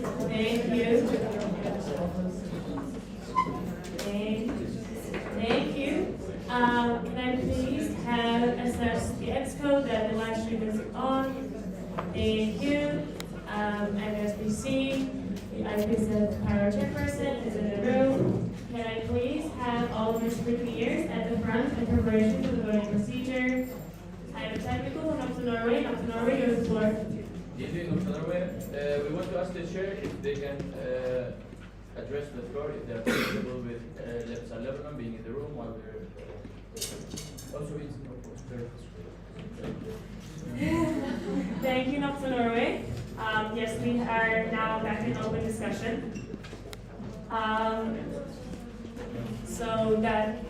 Thank you. Thank you. Can I please have assess the X code that the live stream is on? Thank you. And as we see, the IPSF power chairperson is in the room. Can I please have all of your scrutineers at the front in preparation for the voting procedure? I have a technical from up to Norway. Up to Norway, you have the floor. Evening, Dr. Norway. We want to ask the chair if they can address the floor, if they are comfortable with Lepsa Lebanon being in the room while we're also it's Thank you, Dr. Norway. Yes, we are now back in open discussion. So that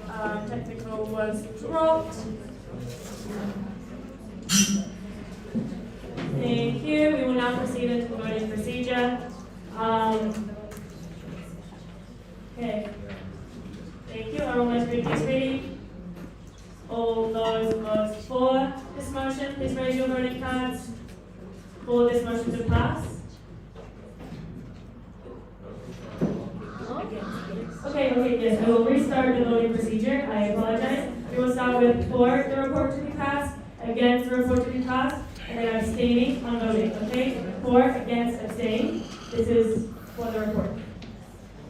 technical was dropped. Thank you. We will now proceed into the voting procedure. Okay. Thank you. Are all my scrutineers ready? All those votes for this motion, please raise your voting cards for this motion to pass. Okay, yes, I will restart the voting procedure. I apologize. We will start with for the report to be passed, against the report to be passed, and then abstaining on voting, okay? For, against, abstain. This is for the report.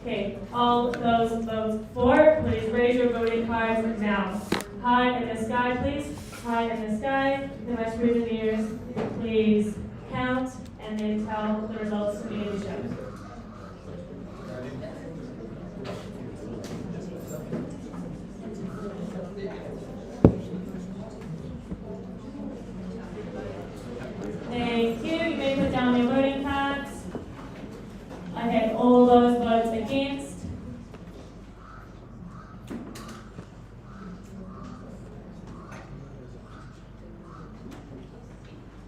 Okay, all those votes for, please raise your voting cards now. High in the sky, please. High in the sky. The my scrutineers, please count and then tell the results to me in the show. Thank you. You may put down your voting cards. I have all those votes against.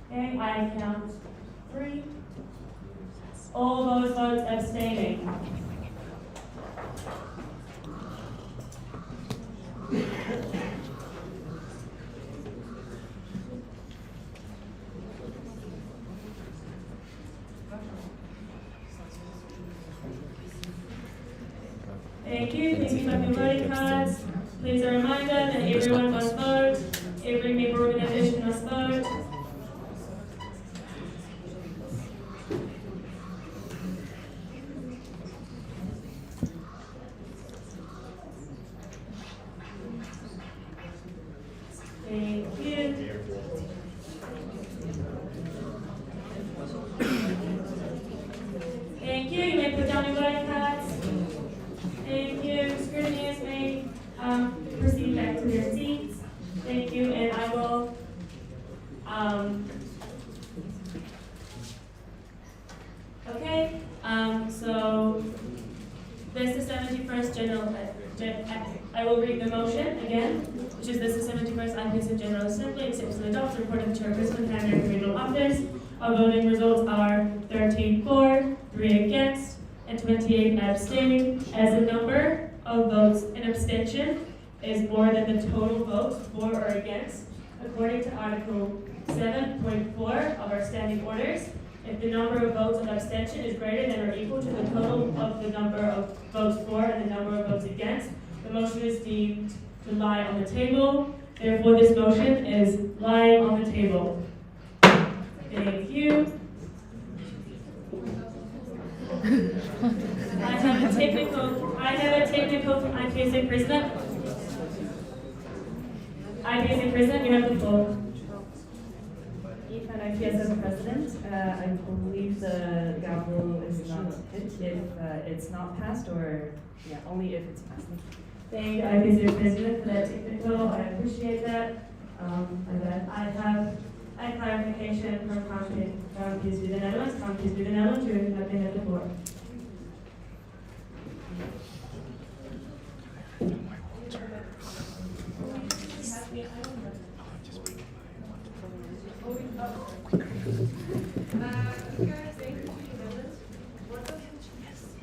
Okay, I count 3. All those votes abstaining. Thank you. Please keep up your voting cards. Please a reminder that everyone must vote. Every member organization must vote. Thank you. Thank you. You may put down your voting cards. Thank you. Scrutineers may proceed back to their seats. Thank you. And I will okay. So this is 71st General I will read the motion again, which is this is 71st IPSF General Assembly accepts and adopts the report of the chairperson of the Canada Regional Office. Our voting results are 13 for, 3 against, and 28 abstaining, as the number of votes in abstention is more than the total votes for or against, according to Article 7.4 of our standing orders. If the number of votes of abstention is greater than or equal to the total of the number of votes for and the number of votes against, the motion is deemed to lie on the table. Therefore, this motion is lying on the table. Thank you. I have a technical from IPSF President. IPSF President, you have the floor. Ethan, IPSF President, I believe the gavel is not hit if it's not passed, or only if it's passed. Thank you, IPSF President, for that technical. I appreciate that. I have a clarification from Countries with the Netherlands. Countries with the Netherlands, you have been at the floor.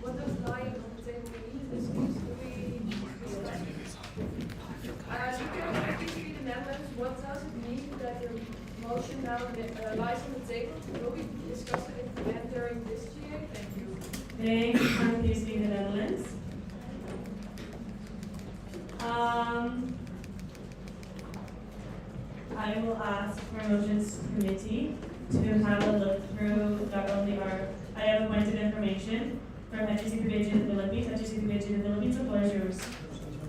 What does lying on the table mean? This means the Netherlands, what does it mean that your motion now lies on the table? Will we discuss it again during this GA? Thank you. Thank you, Country Speak the Netherlands. I will ask for motions committee to have a look through not only I have appointed information from FGCPH in the Philippines. FGCPH in the Philippines, the floor is yours.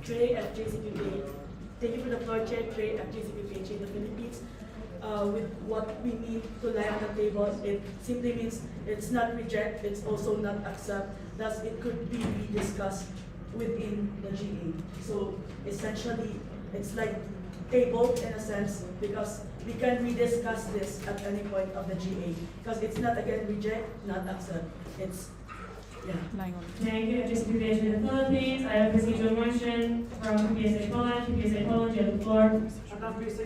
Trade at JCPPH. Thank you for the floor, Chair. Trade at JCPPH in the Philippines. With what we need to lie on the table, it simply means it's not reject, it's also not accept. Thus, it could be rediscussed within the GA. So essentially, it's like tabled in a sense because we can rediscuss this at any point of the GA because it's not again reject, not accept. It's Thank you, FGCPH in the Philippines. I have a procedural motion from PSA Poland. PSA Poland, you have the floor.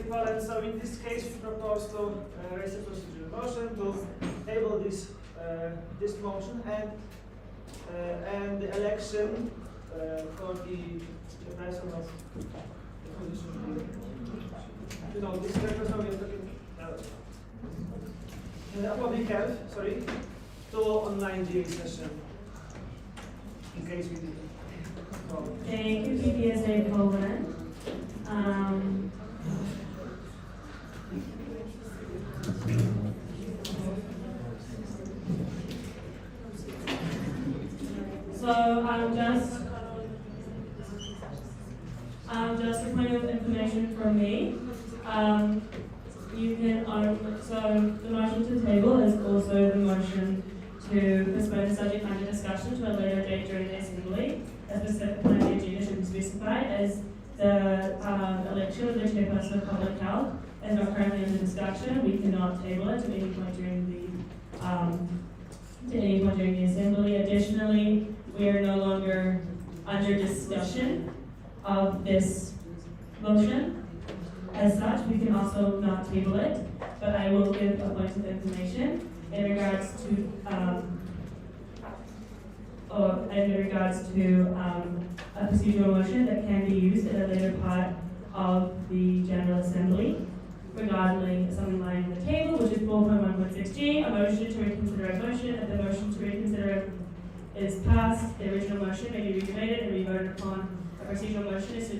Poland. So in this case, we propose to raise a procedural motion to table this motion and the election for the person of the position. This person we are talking public health. Sorry, to online GA session. In case we did. Thank you, PSA Poland. Just a point of information for me. You can, so the motion to table is also the motion to postpone the subject matter discussion to a later date during the assembly. A specific point of the agenda should be specified as the election of the chairperson of public health is not currently under discussion. We cannot table it to any point during the assembly. Additionally, we are no longer under discussion of this motion. As such, we can also not table it, but I will give a point of information in regards to a procedural motion that can be used at a later part of the General Assembly regarding something lying on the table, which is 4.1.6G, a motion to reconsider a motion. If the motion to reconsider is passed, the original motion may be redebated and re-voted upon. A procedural motion is to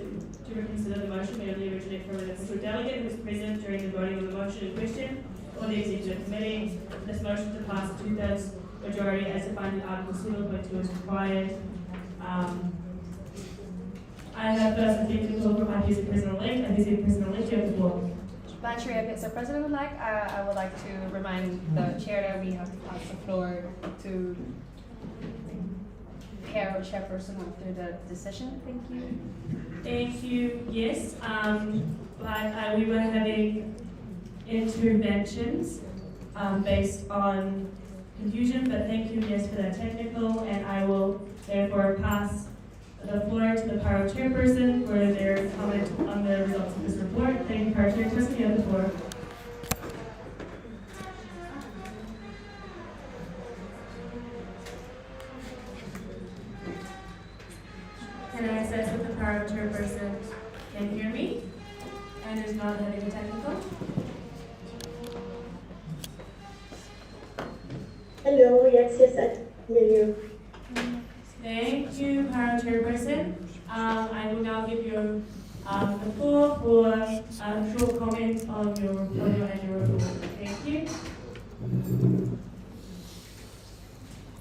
reconsider the motion may only originate from an official delegate who is present during the voting on the motion in question or the executive committee. This motion to pass a 2/3 majority as defined in Article 7.2 is required. I have first a technical from IPSF President Link. IPSF President Link, you have the floor. Chair, IPSF President would like, I would like to remind the chair that we have to pass the floor to pair or chairperson after the decision. Thank you. Thank you. Yes, but we were having interventions based on confusion, but thank you, yes, for that technical, and I will therefore pass the floor to the Paro chairperson for their comment on the results of this report. Thank you, Paro chairperson, you have the floor. Can I assess that the Paro chairperson can hear me and is not having a technical? Hello, yes, I hear you. Thank you, Paro chairperson. I will now give you the floor for a short comment on your annual report. Thank you.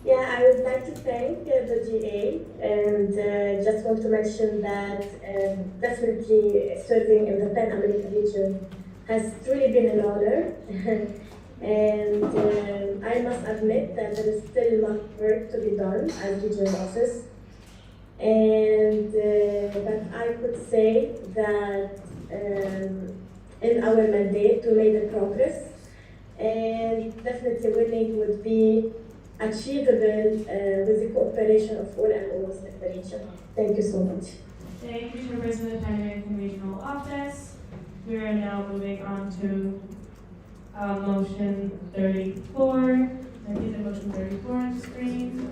Yeah, I would like to thank the GA and just want to mention that definitely serving in the Pan American region has truly been an honor. And I must admit that there is still much work to be done as regional office. And but I could say that in our mandate we made a progress, and definitely winning would be achievable with the cooperation of all MOs in the region. Thank you so much. Thank you, Chairperson of the Pan American Regional Office. We are now moving on to motion 34. I see the motion 34 on the screen.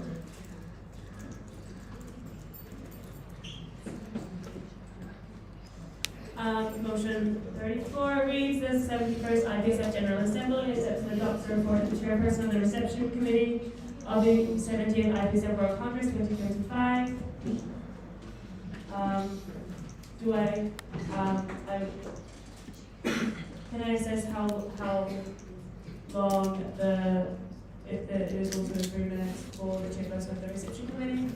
Motion 34 reads, the 71st IPSF General Assembly accepts and adopts the report of the Chairperson of the Reception Committee of the 17th IPSF World Congress 2025. Can I assess how long if it is also 3 minutes for the chairperson of the reception committee?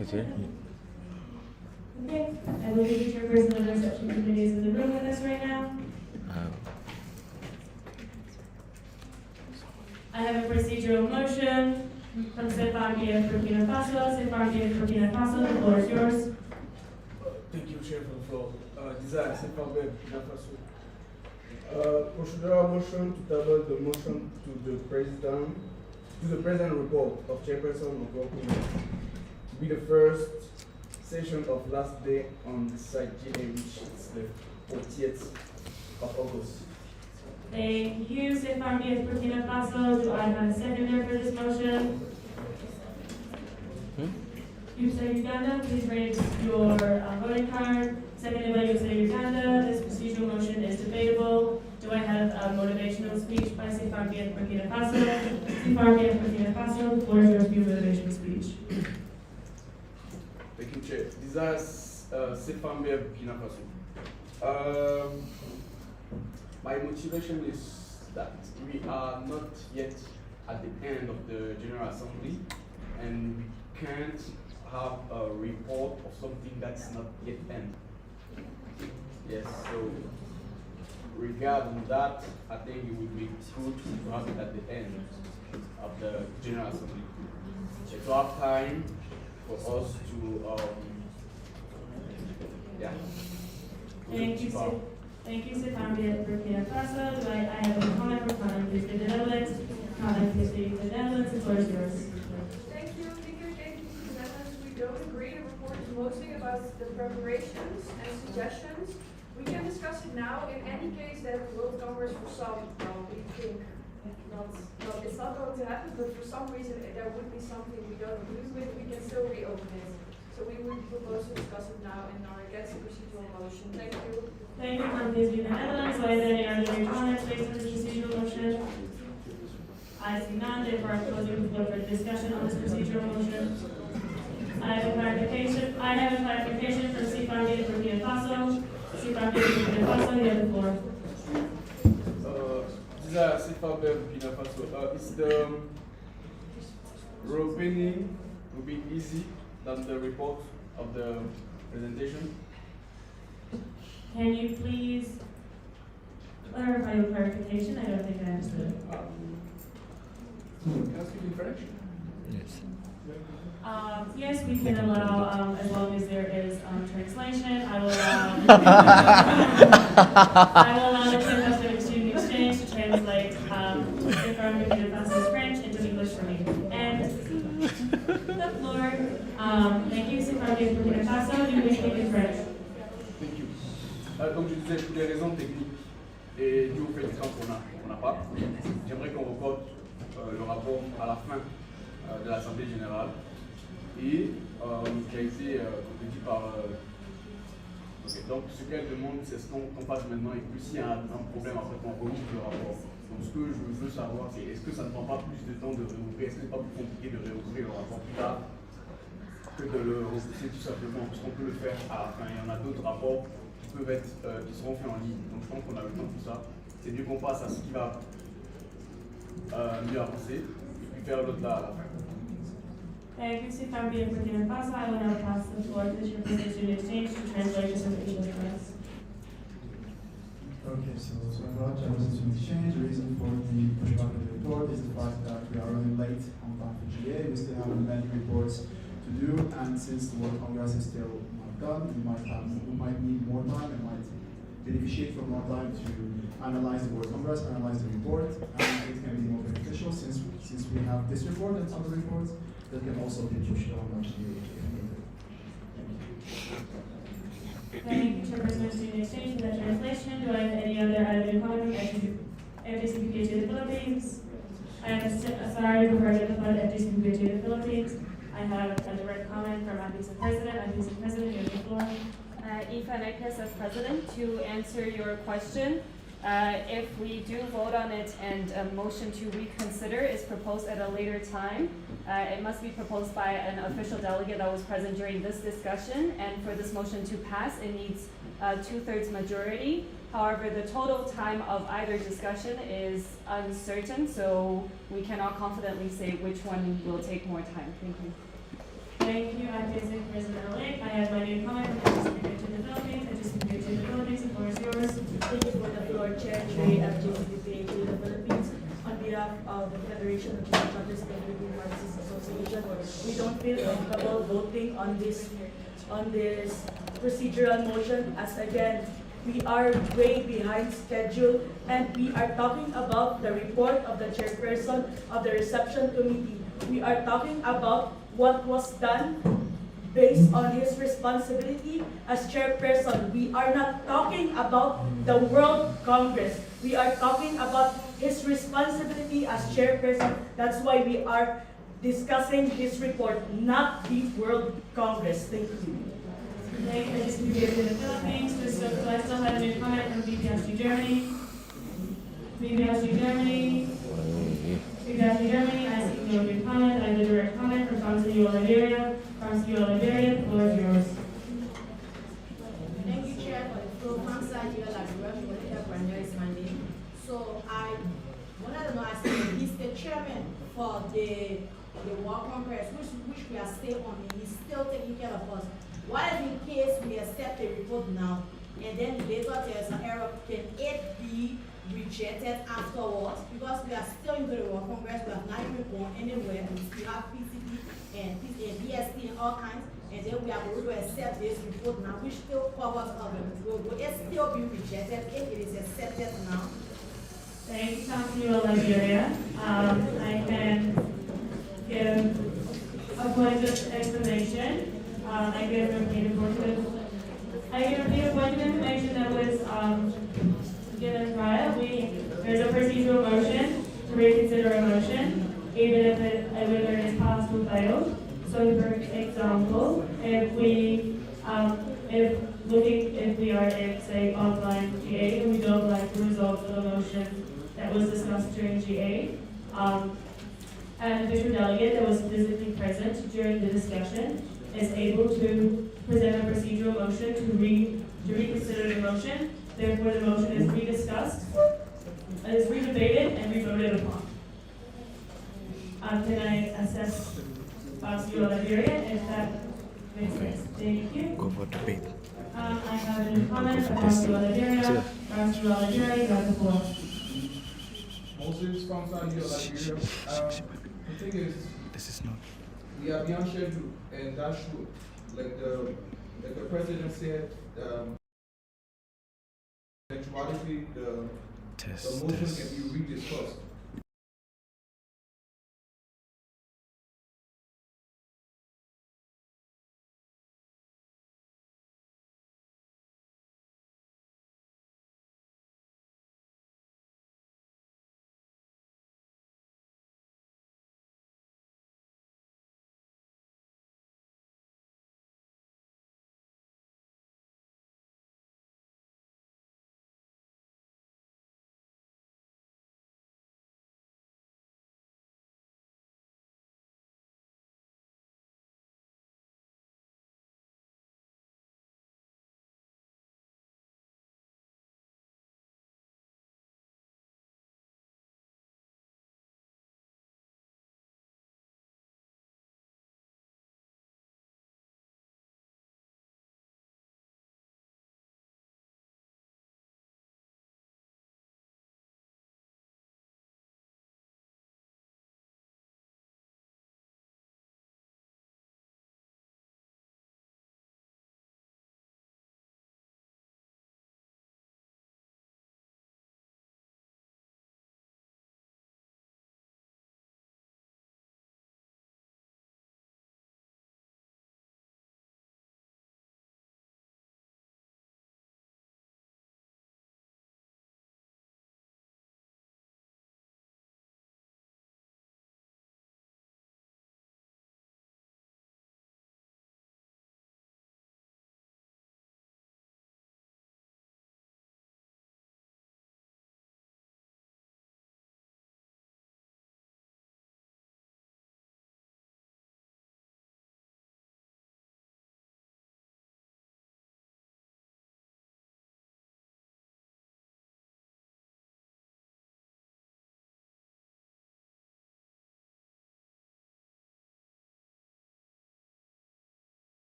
Okay, I believe the chairperson of the reception committee is in the room with us right now. I have a procedural motion from Stefania Burkina Faso. Stefania Burkina Faso, the floor is yours. Thank you, Chair, for the floor. Desire, Stefania Burkina Faso. Procedural motion to table the motion to the present report of Chairperson of Working to be the first session of last day on the site GA, which is the 40th of August. Thank you, Stefania Burkina Faso. Do I have a seconder for this motion? Yusa Uganda, please raise your voting card. Seconded by Yusa Uganda. This procedural motion is debatable. Do I have a motivational speech by Stefania Burkina Faso? Stefania Burkina Faso, the floor is yours for your motivational speech. Thank you, Chair. Desire, Stefania Burkina Faso. My motivation is that we are not yet at the end of the General Assembly, and we can't have a report of something that's not yet end. Yes, so regarding that, I think it would be good to have it at the end of the General Assembly. So to have time for us to, Thank you, Thank you, Stefania Burkina Faso. Do I have a comment from Colin, please, the Netherlands? Colin, please, the Netherlands. The floor is yours. Thank you. Because in the Netherlands, we don't agree. The report is mostly about the preparations and suggestions. We can discuss it now. In any case, that World Congress for some, we think it's not going to happen, but for some reason there would be something we don't agree with, we can still reopen it. So we would propose to discuss it now and are against the procedural motion. Thank you. Thank you, Colin, please, the Netherlands. Do I have any other comments based on this procedural motion? I see none, therefore I'm closing the floor for discussion on this procedural motion. I have a clarification from Stefania Burkina Faso. Stefania Burkina Faso, you have the floor. Stefania Burkina Faso. Is the reopening will be easy than the report of the presentation? Can you please clarify your clarification? I don't think I understood. Can I speak in French? Yes. Yes, we can allow, as long as there is translation, I will allow the Chairperson of Student Exchange to translate Stefania Burkina Faso's French into English for me. And the floor, thank you, Stefania Burkina Faso. You may speak in French. Thank you. Donc je disais, pour des raisons techniques et dû au fait du temps qu'on n'a pas, j'aimerais qu'on reporte le rapport à la fin de l'Assemblée générale et qui a été dit par... Donc ce qu'elle demande, c'est ce qu'on fasse maintenant et puis s'il y a un problème après qu'on rouvre le rapport. Donc ce que je veux savoir, c'est est-ce que ça ne prend pas plus de temps de réouvrir, est-ce que c'est pas plus compliqué de réouvrir le rapport plus tard que de le repousser tout simplement, parce qu'on peut le faire à la fin. Il y en a d'autres rapports qui seront faits en ligne. Donc je pense qu'on a le temps de tout ça. C'est mieux qu'on passe à ce qui va mieux avancer et puis faire l'autre là à la fin. Thank you, Stefania Burkina Faso. I will now pass the floor to the Chairperson of Student Exchange to translate this information for us. Okay, so about Chairperson Exchange, the reason for the pushback of the report is the fact that we are running late on time for GA. We still have many reports to do, and since the World Congress is still not done, we might need more time and might beneficiate from more time to analyze the World Congress, analyze the report, and it can be more beneficial since we have this report and other reports that can also be pushed on GA if needed. Thank you, Chairperson of Student Exchange, for that translation. Do I have any other added comment from FDCPPH of the Philippines? I have a sorry before I get the floor to FDCPPH of the Philippines. I have a direct comment from IPSF President. IPSF President, you have the floor. If an IPSF President, to answer your question, If we do vote on it and a motion to reconsider is proposed at a later time, it must be proposed by an official delegate that was present during this discussion, and for this motion to pass, it needs a 2/3 majority. However, the total time of either discussion is uncertain, so we cannot confidently say which one will take more time. Thank you. Thank you, Acting President Lake. I have my new comment from Speaker to the Philippines. I just speaker to the Philippines. The floor is yours. Thank you for the floor, Chair Trey of JCPPA to the Philippines. On behalf of the Federation of Church Chapters of the Philippine Pharmacists Association, we don't feel comfortable voting on this procedural motion, as again, we are way behind schedule, and we are talking about the report of the chairperson of the reception committee. We are talking about what was done based on his responsibility as chairperson. We are not talking about the World Congress. We are talking about his responsibility as chairperson. That's why we are discussing his report, not the World Congress. Thank you. Thank you, Speaker to the Philippines. So I still have a new comment from BPSG Germany. BPSG Germany. BPSG Germany, I see no new comment. I have a direct comment from Councilor Liberia. Councilor Liberia, the floor is yours. Thank you, Chair, for the floor. Councilor Liberia is my name. So I wanted to know, as he's the chairman for the World Congress, which we are still on, he's still taking care of us. What if in case we accept the report now, and then later there's an error, can it be rejected afterwards? Because we are still into the World Congress, we have not even gone anywhere, we still have PCP and BST and all kinds, and then we are going to accept this report now, which still covers other. Will it still be rejected if it is accepted now? Thank you, Councilor Liberia. I can give a point of explanation. I give a point of information that was given prior. There's a procedural motion to reconsider a motion, even if whether it is passed or failed. So, for example, if we are in, say, online GA and we don't like the results of the motion that was discussed during GA, an official delegate that was physically present during the discussion is able to present a procedural motion to reconsider the motion. Therefore, the motion is rediscussed, is redebated, and revoted upon. Can I assess Councilor Liberia if that makes sense? Thank you. Go for debate. I have a comment from Councilor Liberia. Councilor Liberia, you have the floor. Moses, Councilor Liberia. The thing is, This is not. we are beyond schedule, and that should, like the president said, eventuality, the motion can be rediscussed.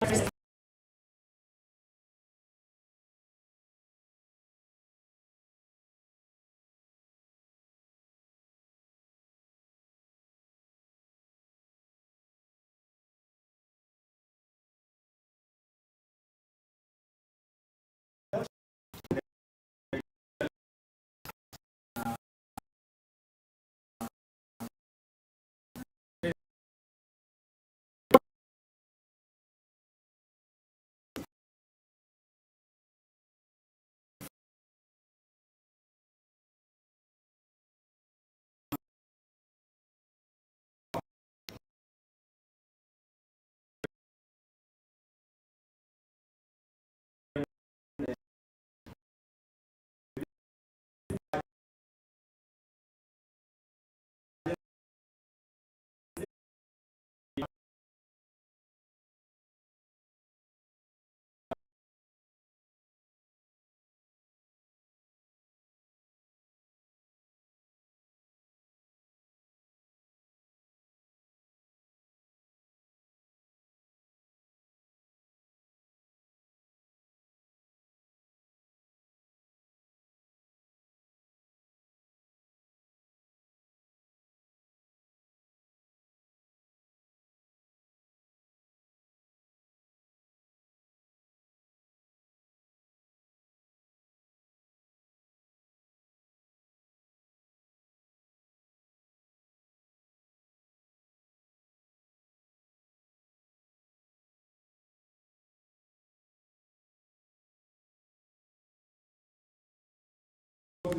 These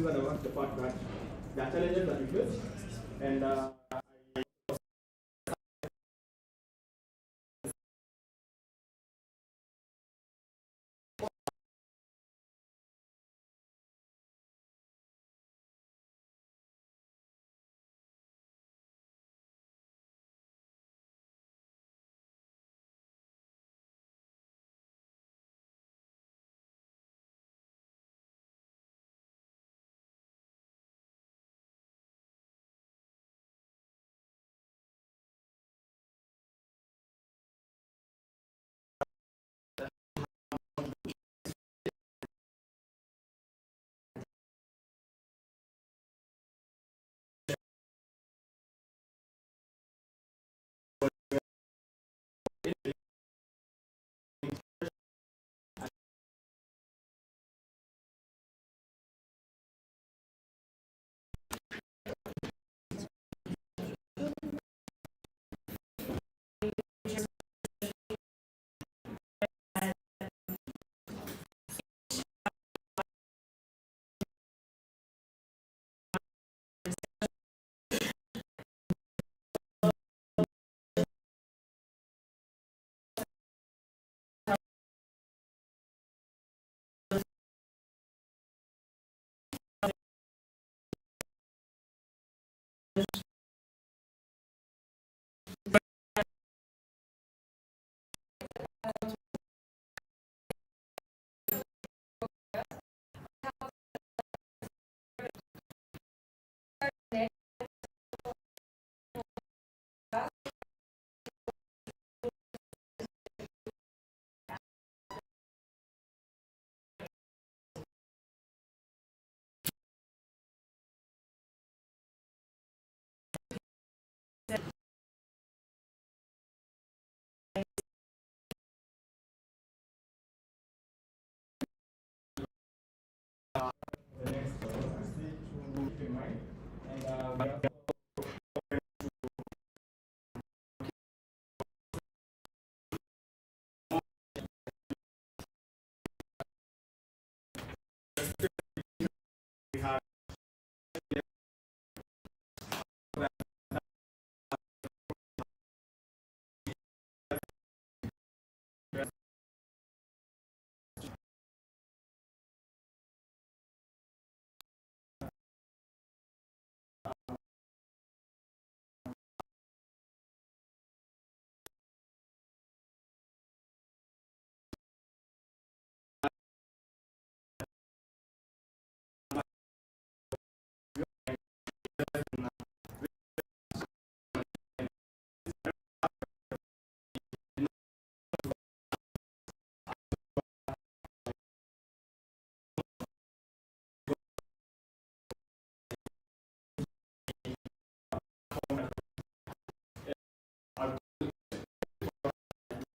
are the part that the challenges that we face, and the next stage to keep in mind, and we have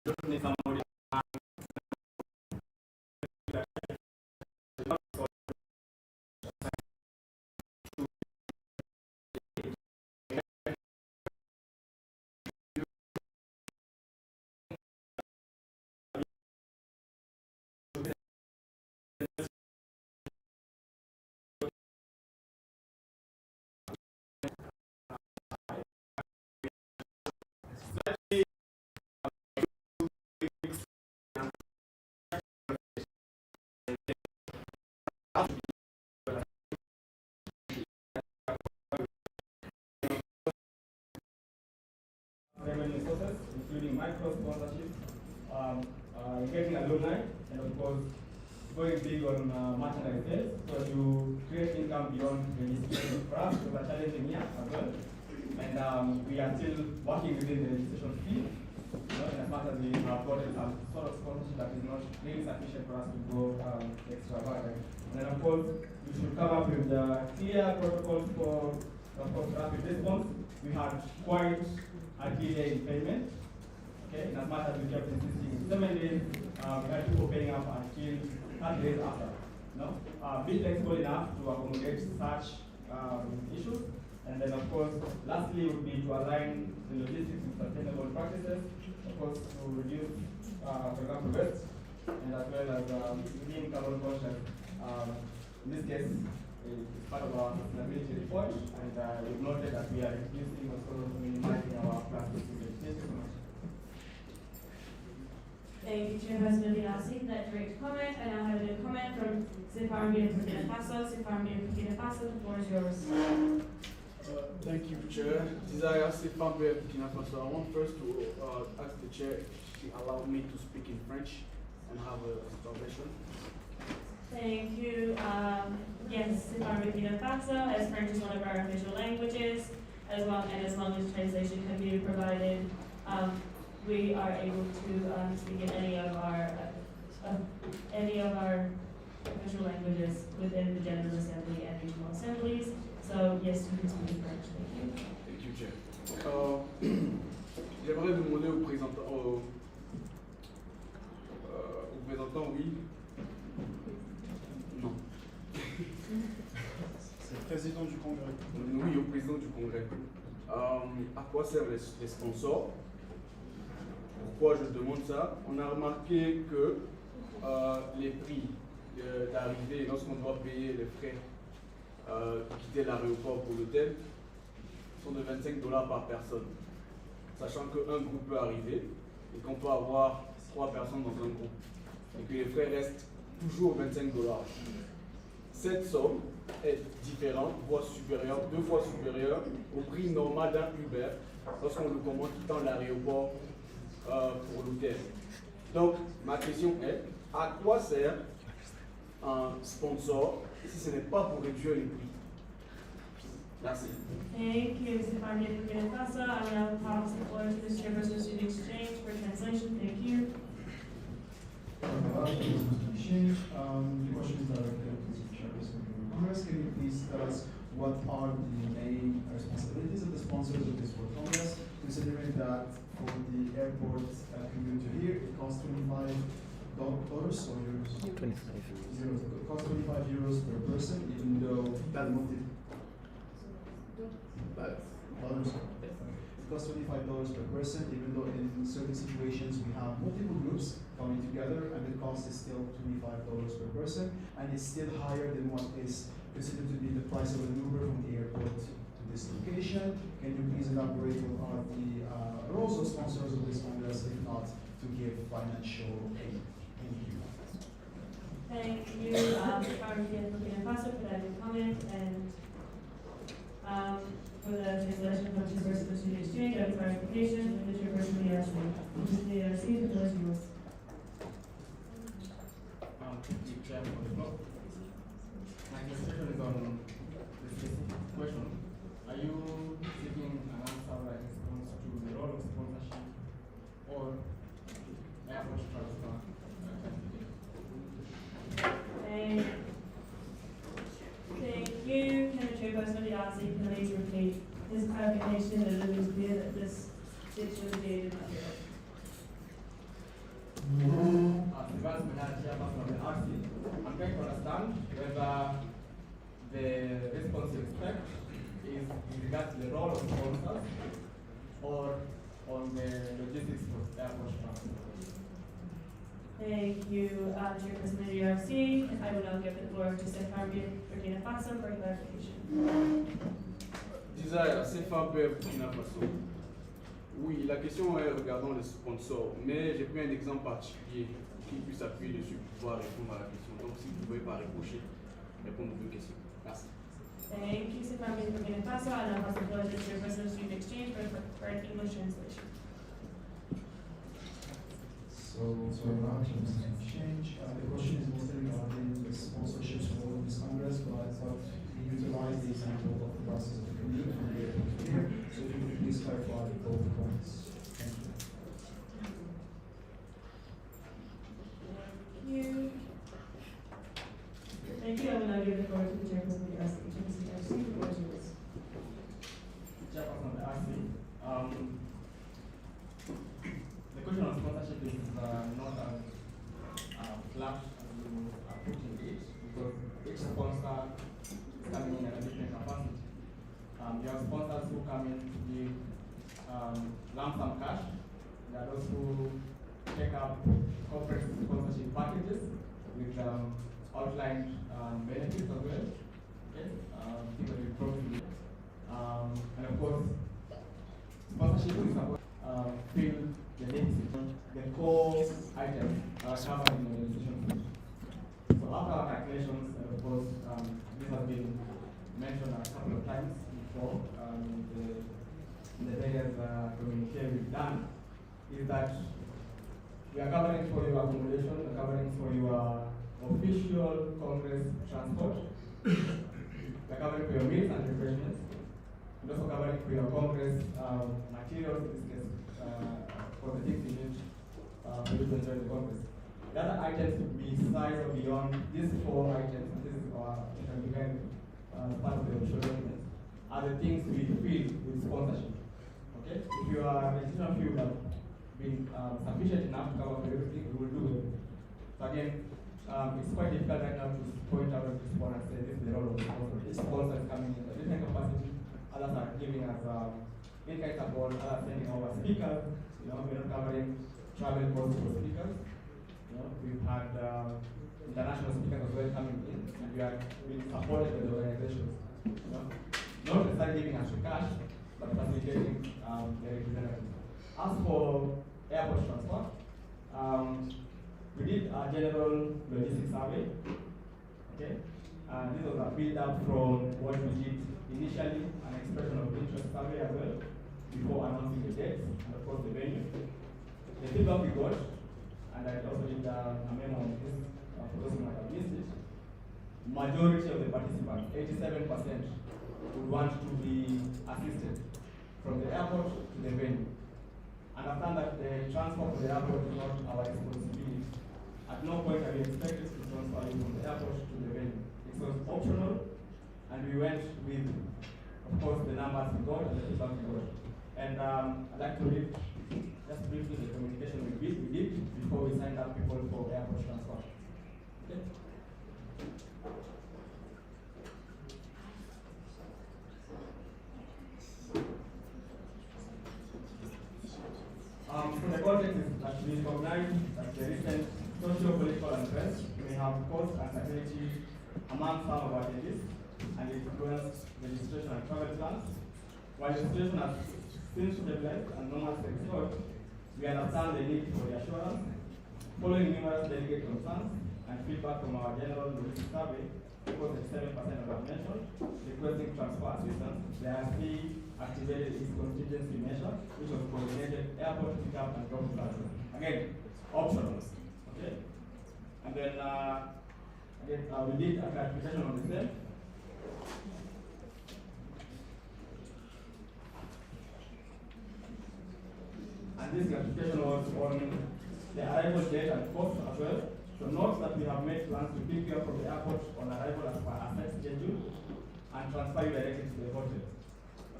just need somebody. Revenue sources, including micro sponsorship, getting alumni, and of course, going big on merchandise sales. So to create income beyond registration for us, it was a challenging year as well. And we are still working within the registration fee, in as much as we have gotten some sort of sponsorship that is not really sufficient for us to go extravagant. And then of course, we should come up with clear protocols for, of course, rapid response. We had quite a delay in payment, okay, in as much as we kept insisting 7 days, we had people paying up until 30 days after. No? Be flexible enough to accommodate such issues. And then, of course, lastly would be to align the logistics with sustainable practices, of course, to reduce, for example, waste, and as well as being carbon conscious. In this case, it's part of our sustainability report, and we've noted that we are reducing as well as minimizing our plastic usage. Thank you so much. Thank you, Chairperson Eliassi, for that great comment. I now have a new comment from Sifarmi of Burkina Faso. Sifarmi of Burkina Faso, the floor is yours. Thank you, Chair. Desire Sifambe of Burkina Faso. I want first to ask the Chair if she allowed me to speak in French and have a translation. Thank you. Yes, Sifarmi of Burkina Faso, as French is one of our official languages, as well, and as long as translation can be provided, we are able to speak in any of our official languages within the General Assembly and regional assemblies. So yes, you can speak in French. Thank you. Thank you, Chair. J'aimerais demander au présentant, oui. Non. C'est le président du Congrès. Oui, au président du Congrès. À quoi servent les sponsors? Pourquoi je demande ça? On a remarqué que les prix d'arrivée, lorsqu'on doit payer les frais pour quitter l'aéroport pour l'hôtel, sont de $25 par personne. Sachant qu'un groupe peut arriver et qu'on peut avoir 3 personnes dans un groupe. Et que les frais restent toujours $25. Cette somme est différente, voire supérieure, 2 fois supérieure au prix normal d'un Uber lorsqu'on le commande quittant l'aéroport pour l'hôtel. Donc, ma question est, à quoi sert un sponsor si ce n'est pas pour réduire les prix? Merci. Thank you, Sifarmi of Burkina Faso. I will now pass the floor to the Chairperson of Student Exchange for translation. Thank you. Exchange. The question is directed to the Chairperson of Congress. Can you please tell us what are the main responsibilities of the sponsors of this World Congress, considering that for the airport commuter here, it costs $25 or euros? 25 euros. It costs 25 euros per person, even though that dollars. It costs $25 per person, even though in certain situations we have multiple groups coming together, and the cost is still $25 per person, and it's still higher than what is considered to be the price of an Uber from the airport to this location. Can you please elaborate on the roles of sponsors of this Congress, if not to give financial aid? Thank you. Thank you, Sifarmi of Burkina Faso, for that comment, and for the translation from Chairperson of Student Exchange and clarification, the Chairperson of the RC, the floor is yours. Chair, for the floor. My question is on the specific question. Are you seeking an answer like response to the role of sponsorship or airport transfer? Thank you. Can the Chairperson of the RC please repeat his clarification that it is clear that this ditch was needed? Vice President Chairperson of the RC, I'm trying to understand whether the response you expect is in regards to the role of sponsors or on the logistics for airport transport. Thank you, Chairperson of the URC. I will now give the floor to Sefarbi Burkina Faso for clarification. Desire, CFAB Burkina Faso. Oui, la question est regardant les sponsors, mais j'ai pris un exemple particulier qui puisse appuyer dessus pour pouvoir répondre à la question. Donc, si vous pouvez par ricochet répondre aux deux questions. Merci. Thank you, Sefarbi Burkina Faso. I now pass the floor to the Chairperson of Student Exchange for an English translation. So now to exchange. The question is mostly regarding the sponsorships role in this Congress, but I thought we utilize the example of the process of the community from here to here. So if you could please clarify both points. Thank you. Thank you. Thank you. I will now give the floor to the Chairperson of the RC. The floor is yours. Chairperson of the RC. The question on sponsorship is not as flat as you are putting it, because each sponsor is coming in at a different capacity. You have sponsors who come in to give lump sum cash. There are those who take up corporate sponsorship packages with outlined benefits as well. Okay, things that we probably and of course, sponsorship is about fill the needs. The core items are covered in the organization. So after our calculations, and of course, this has been mentioned a couple of times before in the various communiques we've done, is that we are covering for your accommodation, we are covering for your official Congress transport, we are covering for your meals and refreshments, and also covering for your Congress materials, in this case, for the things you need for you to enjoy the Congress. The other items would be size or beyond these four items, and this is our behind part of the official documents, are the things we feel with sponsorship. Okay? If your registration fee would have been sufficient enough to cover for everything, we will do it. So again, it's quite difficult right now to point out at this point and say this is the role of the sponsor. This sponsor is coming in a different capacity, others are giving us in-kind support, others sending over speakers. You know, we're not covering travel costs for speakers. You know, we've had international speakers as well coming in, and we are being supported by the organizations. You know, not necessarily giving us the cash, but facilitating the representatives. As for airport transport, we did a general logistics survey. Okay, this was a build up from what we did initially, an expression of interest survey as well, before announcing the dates and of course the venue. The feedback we got, and I also did a memo on this for those who might have missed it. Majority of the participants, 87%, would want to be assisted from the airport to the venue. Understand that the transport to the airport is not our responsibility. At no point are we expected to transfer you from the airport to the venue. It was optional, and we went with, of course, the numbers we got and the feedback we got. And I'd like to read just briefly the communication we did before we signed up people for airport transport. Okay? So the context is that we recognize that the recent socio-political unrest may have caused uncertainty among some of our attendees and influenced registration and travel plans. While the situation has since stabilized and normalcy restored, we understand the need for reassurance. Following numerous delegate concerns and feedback from our general logistics survey, because 7% of our mentioned requesting transfer assistance, the IRC activated its contingency measure, which was coordinated airport pickup and drop transfer. Again, optional. Okay? And then we did a clarification on the same. And this clarification was on the arrival date and cost as well. So note that we have made plans to pick you up from the airport on arrival as per our set schedule and transfer you directly to the hotel.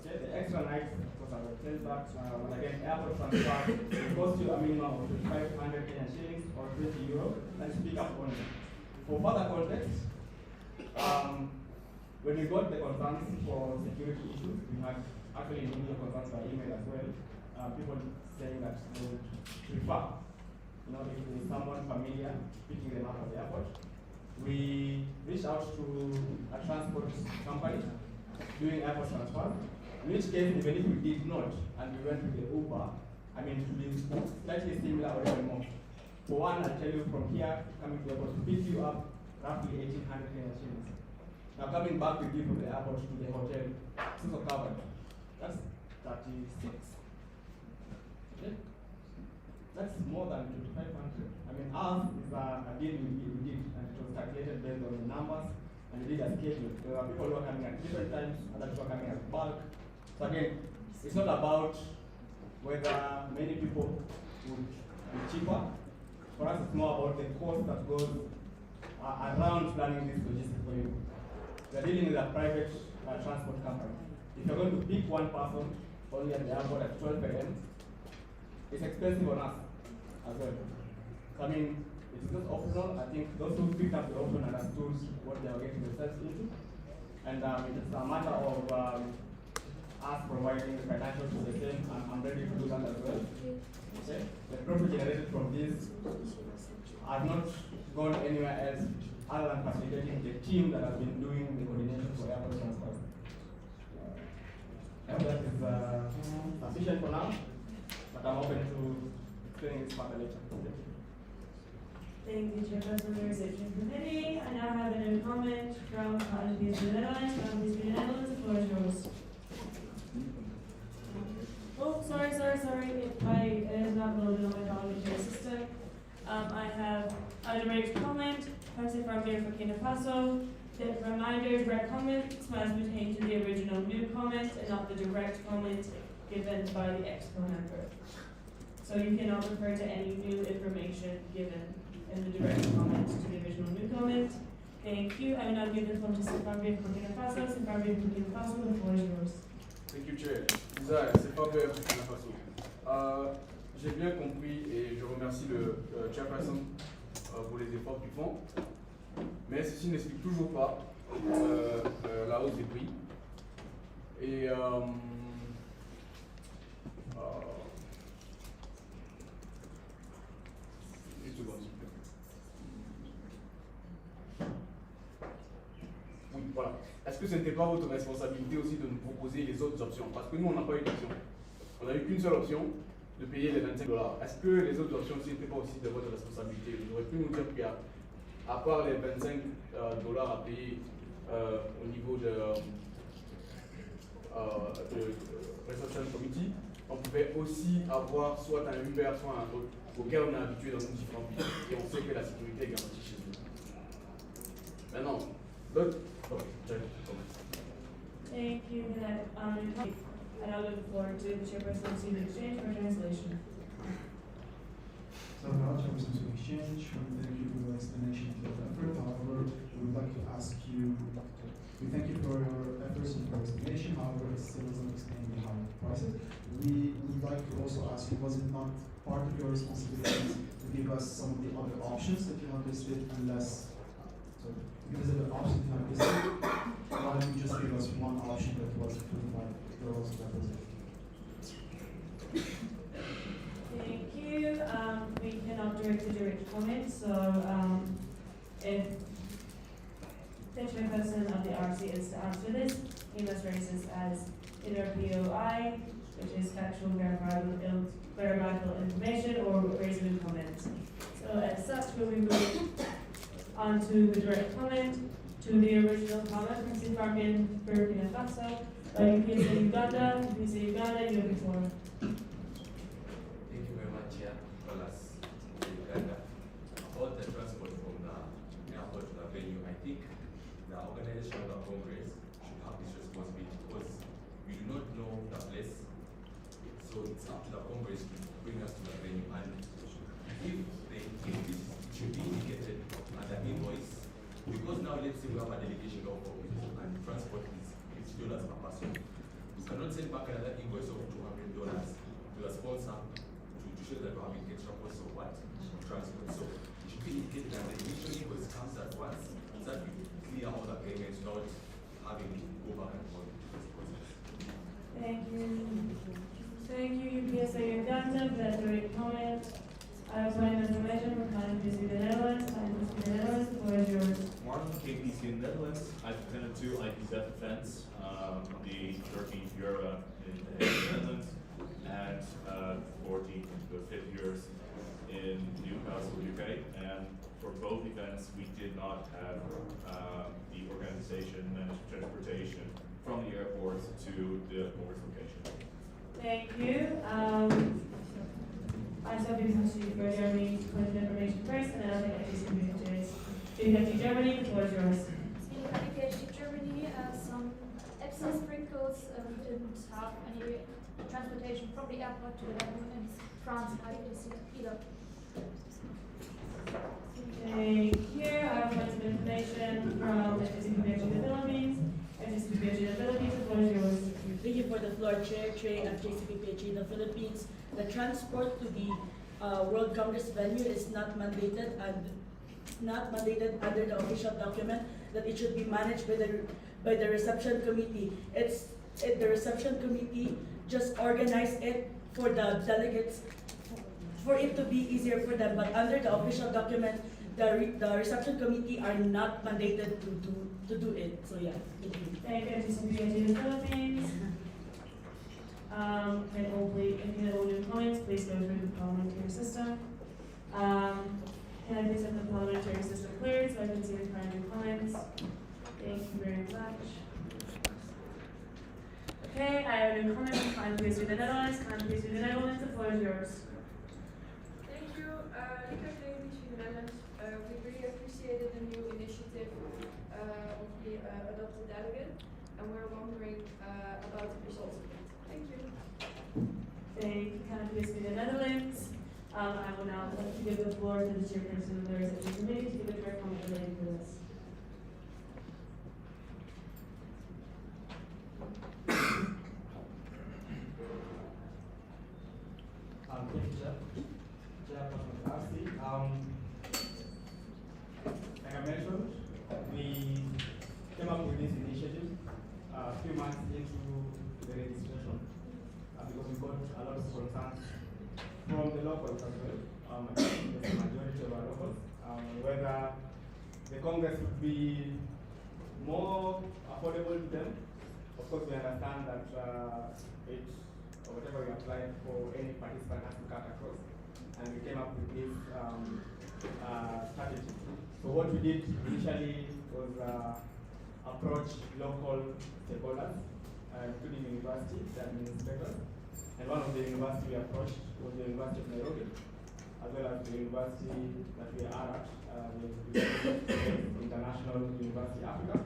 Okay, the extra nights, of course, I will tell that, but again, airport transfer will cost you a minimum of 2,500 Kenyan shillings or 20 euro, and speak up only. For further context, when we got the concerns for security issues, we had actually immediate concerns by email as well. People saying that they would prefer, if there is someone familiar picking them up at the airport. We reached out to a transport company doing airport transfer. In which case, even if we did not, and we went with the Uber, to be slightly similar or even more. For one, I'll tell you from here, coming to the airport, to pick you up, roughly 1,800 Kenyan shillings. Now coming back with you from the airport to the hotel, it's also covered. That's 36. Okay? That's more than 2,500. Ours is a deal we did, and it was calculated based on the numbers, and we did a schedule. There were people who were coming at different times, others were coming as bulk. So again, it's not about whether many people would be cheaper. For us, it's more about the cost that goes around planning this logistics for you. We're dealing with a private transport company. If you're going to pick one person only at the airport at 12 a.m., it's expensive on us as well. So it's just optional. I think those who picked up the option understood what they were getting themselves into. And it's a matter of us providing the financial to the same. I'm ready to do that as well. Okay? The profit generated from this has not gone anywhere else other than facilitating the team that has been doing the coordination for airport transport. I hope that is sufficient for now, but I'm open to explaining this further later. Thank you, Chairperson of the Reception Committee. I now have a new comment from IPSF the Netherlands. IPSF the Netherlands, the floor is yours. Oh, sorry. It is not loaded on my parliamentary system. I have a direct comment, person from here for Burkina Faso. The reminder, direct comments must pertain to the original new comment and not the direct comment given by the expo member. So you cannot refer to any new information given in the direct comment to the original new comment. Thank you. I will now give the floor to Sylvain for Burkina Faso. Sylvain for Burkina Faso, the floor is yours. Thank you, Chair. C'est pas vrai, Burkina Faso. J'ai bien compris et je remercie le chairperson pour les efforts qu'ils font. Mais ceci n'explique toujours pas la hausse des prix. Et juste une seconde, s'il vous plaît. Oui, voilà. Est-ce que ce n'était pas votre responsabilité aussi de nous proposer les autres options? Parce que nous, on n'a pas eu d'option. On n'a eu qu'une seule option, de payer les $25. Est-ce que les autres options aussi n'étaient pas aussi de votre responsabilité? Vous auriez pu nous dire qu'à part les $25 à payer au niveau de Reception Committee, on pouvait aussi avoir soit un Uber, soit un autre, auquel on est habitué dans nos différents pays. Et on sait que la sécurité est garantie chez nous. Maintenant, d'autres. Thank you for that. And I'll give the floor to the chairperson of the exchange for translation. So now, Chairperson of the Exchange, thank you for the explanation of your effort. However, we would like to ask you, we thank you for your efforts and for your explanation. However, it still doesn't explain the high prices. We would like to also ask you, was it not part of your responsibility to give us some of the other options that you have listed, unless, so because of the options you have listed, why don't you just give us one option that was $25 represented? Thank you. We cannot direct the direct comment, so if the chairperson of the RC is to answer this, he must raise this as either POI, which is factual verifiable information, or raise a new comment. So as such, we'll be moving on to the direct comment, to the original comment from Sylvain for Burkina Faso. IPSF Uganda, IPSF Uganda, you have the floor. Thank you very much, Chair. Dollars Uganda. About the transport from the airport to the venue, I think the organization of the Congress should have this responsibility because we do not know the place. So it's up to the Congress to bring us to the venue. And if this should be indicated as an invoice, because now let's say we have a delegation of and transport is $50 per person. We cannot send against not having to go back and forth with this process. Thank you. Thank you, UPSA Uganda, for that great comment. I have some information from KPC the Netherlands. KPC the Netherlands, the floor is yours. Martin, KPC in the Netherlands. I've attended 2 IPSF events, the 13th Euro in the Netherlands and 14th and the 5th years in Newcastle, UK. And for both events, we did not have the organization and transportation from the airport to the Congress location. Thank you. I saw business for Germany to put the information first, and then I'll take IPC images. GDP Germany, the floor is yours. In IPSF Germany, some Epson sprinkles didn't have any transportation from the airport to the airport in France, IPSF either. Thank you. I have lots of information from IPSC in the Philippines. IPSC in the Philippines, the floor is yours. Thank you for the floor, Chair. Trey at JCPPH in the Philippines. The transport to the World Congress venue is not mandated under the official document that it should be managed by the reception committee. The reception committee just organized it for the delegates, for it to be easier for them. But under the official document, the reception committee are not mandated to do it. So yeah, thank you. Thank you, IPSC in the Philippines. And hopefully, if you have any comments, please go through the parliamentary system. Can I please have the parliamentary system cleared so I can see the current comments? Thank you very much. Okay, I have a new comment from IPSC the Netherlands. IPSC the Netherlands, the floor is yours. Thank you, IPSC the Netherlands. We really appreciated the new initiative of the adopted delegate, and we're wondering about the results of it. Thank you. Thank you, IPSC the Netherlands. I will now like to give the floor to the chairperson of the reception committee to give a direct comment related to this. Thank you, Chairperson Darcy. Like I mentioned, we came up with this initiative a few months into the registration because we got a lot of concerns from the locals as well. I think the majority of our locals, whether the Congress would be more affordable to them. Of course, we understand that whatever we applied for, any participant has to cut across, and we came up with this strategy. So what we did initially was approach local stakeholders, including university, the administrators, and one of the university we approached was the University of Nairobi, as well as the university that we are at, the International University Africa,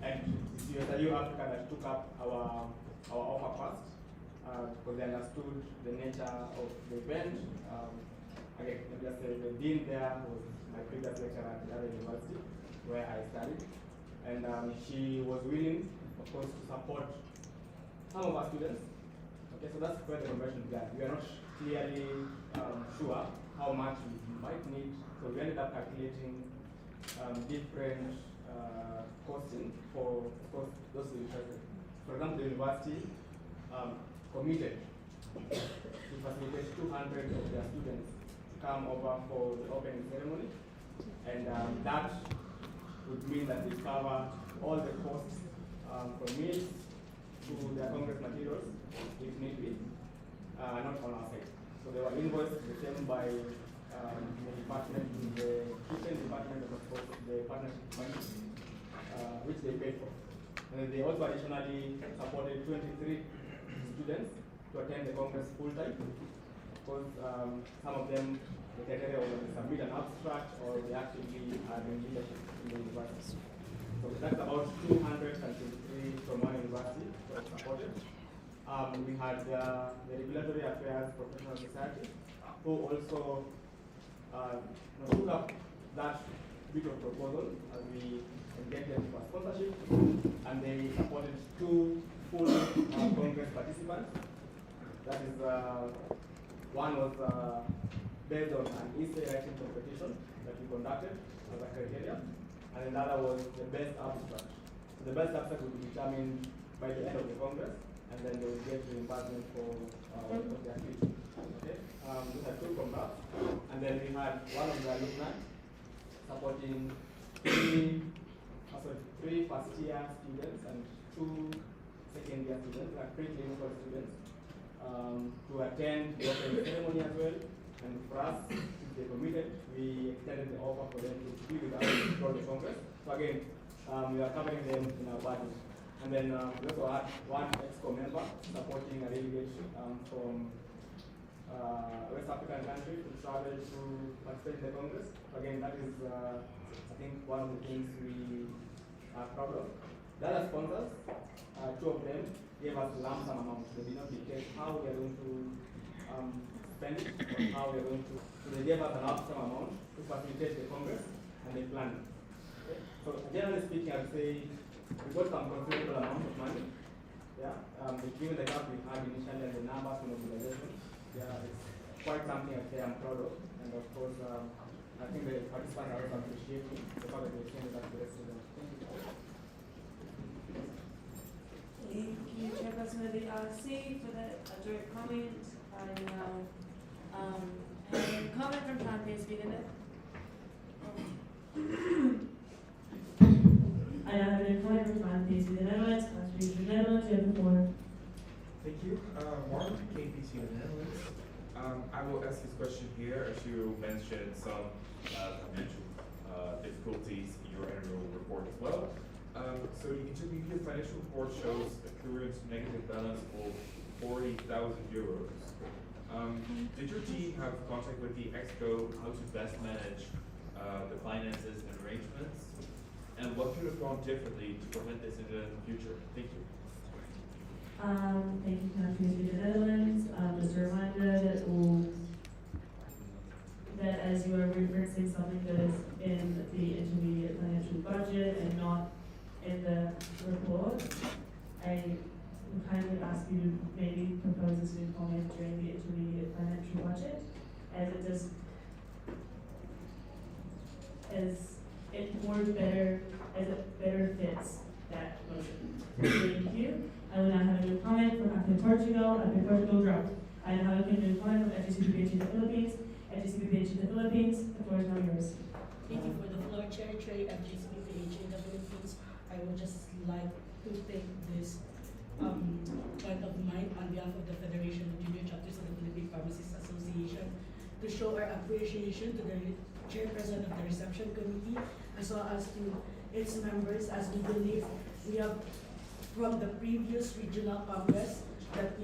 and it's USIU Africa that took up our offer first, because they understood the nature of the event. Again, just the dean there was my previous lecturer at the other university where I studied, and she was willing, of course, to support some of our students. Okay, so that's where the conversion began. We are not clearly sure how much we might need, so we ended up calculating different costing for, of course, those who are interested. For example, the university committed to facilitate 200 of their students to come over for the opening ceremony, and that would mean that they cover all the costs from meals to their Congress materials, if need be, not on our side. So they were invoiced the same by the department, the kitchen department, of course, the partnership money, which they paid for. And they also additionally supported 23 students to attend the Congress full-time. Of course, some of them, the criteria was they submit an abstract or they actively are in leadership in the university. So that's about 223 from one university that was supported. We had the Regulatory Affairs Professional Society, who also took up that bit of proposal as we engaged for sponsorship, and they supported 2 full Congress participants. That is, one was based on an essay writing competition that we conducted as a criteria, and then the other was the best abstract. So the best abstract would be determined by the end of the Congress, and then they would get reimbursement for their fees. Okay? We had two from that, and then we had one of the alumni supporting three first-year students and two second-year students, like pre-clinical students, to attend the opening ceremony as well. And for us, if they committed, we extended the offer for them to be with us for the Congress. So again, we are covering them in our budget. And then we also had one EXCO member supporting a delegation from West African country to travel to participate in the Congress. Again, that is, I think, one of the things we are proud of. The other sponsors, two of them, gave us lump sum amounts. They did not dictate how we are going to spend it or how we are going to. So they gave us a lump sum amount to facilitate the Congress and they planned it. Okay? So generally speaking, I would say we got some considerable amount of money. Yeah, given the gap we had initially and the numbers of mobilization, yeah, it's quite something I say I'm proud of. And of course, I think the participants are also appreciating the fact that they came with us to the rest of them. Thank you. Thank you, Chairperson of the RC, for that direct comment. I now comment from plant-based vegan. I now have an comment from plant-based vegan Netherlands. Plant-based vegan Netherlands, you have the floor. Thank you. Mark, KPC in the Netherlands. I will ask this question here, as you mentioned some financial difficulties in your annual report as well. So the intermediate financial report shows a current negative balance of 40,000 euros. Did your team have contact with the EXCO how to best manage the finances and arrangements? And what could have gone differently to prevent this in the future? Thank you. Thank you, Countries of the Netherlands. Just a reminder that as you are referencing something that is in the intermediate financial budget and not in the report, I would kindly ask you to maybe propose this new comment during the intermediate financial budget, as it does, as it better fits that motion. Thank you. I will now have a new comment from AP Portugal Drought. I now have a new comment from FGCPH in the Philippines. FGCPH in the Philippines, the floor is now yours. Thank you for the floor, Chair Trey, FGCPH in the Philippines. I would just like to take this point of mine on behalf of the Federation of Junior Chapters of the Philippine Pharmacists Association to show our appreciation to the chairperson of the reception committee as well as to its members, as we believe we have from the previous regional congress that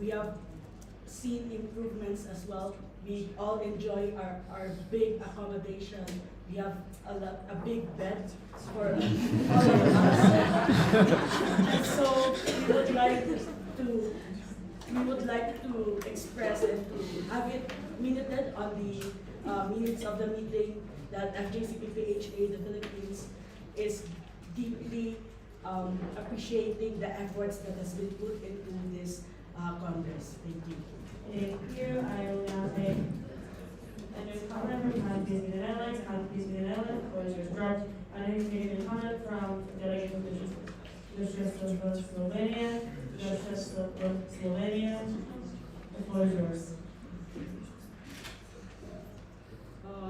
we have seen improvements as well. We all enjoy our big accommodation. We have a big bed for all of us. And so we would like to express and to have it minuted on the minutes of the meeting that FJCPPHA, the Philippines, is deeply appreciating the efforts that has been put into this Congress. Thank you. Thank you. I will now take a new comment from Countries of the Netherlands. Countries of the Netherlands, the floor is yours. George, I know you're getting a comment from Delegate from Slovenia. Slovenia. The floor is yours.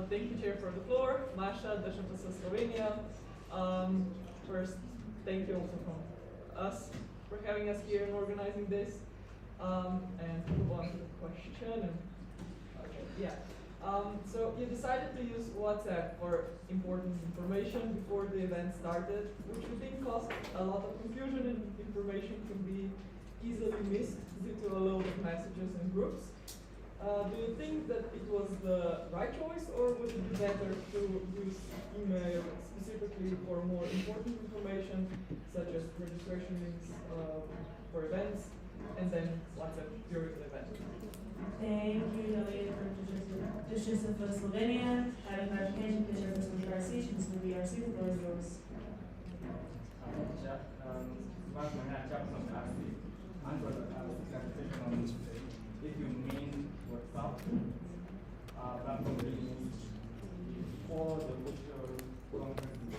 Thank you, Chair, for the floor. Masha, Deshapasa, Slovenia. First, thank you also from us for having us here and organizing this. And move on to the question. Okay, yeah. So you decided to use WhatsApp for important information before the event started, which we think caused a lot of confusion and information can be easily missed due to a load of messages and groups. Do you think that it was the right choice, or would it be better to use email specifically for more important information, such as registration links for events, and then WhatsApp during the event? Thank you, Delegate from District of Slovenia. I have clarification, the chairperson of the RC, she's from the RC, the floor is yours. If you mean WhatsApp, platform being used for the virtual conference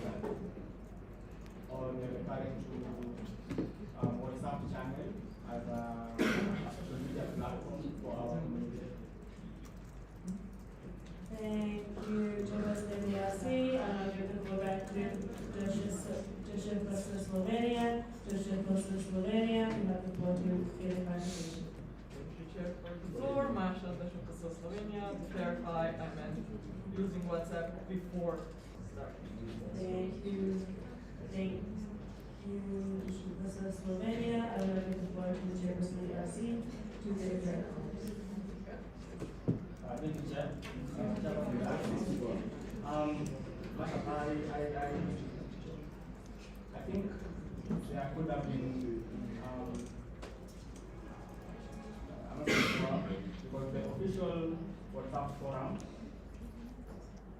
Costa Slovenia. You have the floor to give a clarification. Thank you, Chair, for the floor. Masha, Dasha Slovenia. To clarify, I meant using WhatsApp before starting. Thank you. Thank you, Costa Slovenia. I will now give the floor to the chairperson of the RC to give her comments. Thank you, Chair. I think there could have been I'm not sure because the official WhatsApp forum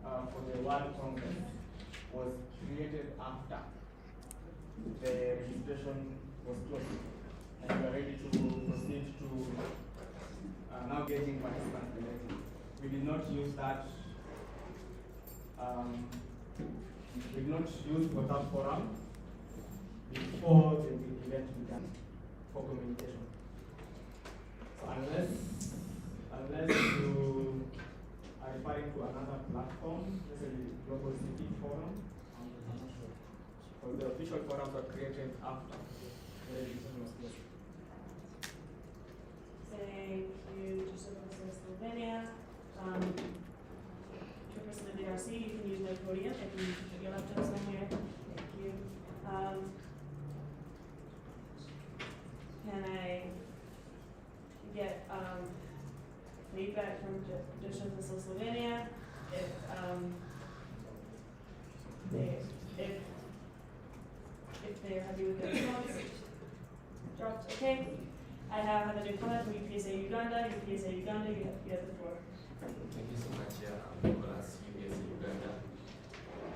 for the World Congress was created after the registration was closed, and we are ready to proceed to now getting participants elected. We did not use that. We did not use WhatsApp forum before the event began for communication. So unless you are referring to another platform, let's say the Global City Forum, I'm not sure. Because the official forums were created after the registration was closed. Thank you, Costa Slovenia. Chairperson of the RC, you can use my podium if you put your laptop somewhere. Thank you. Can I get feedback from Costa Slovenia if they're happy with their response? Dropped. Okay. I have a new comment from UPSA Uganda. UPSA Uganda, you have the floor. Thank you so much, Nicholas, UPS Uganda.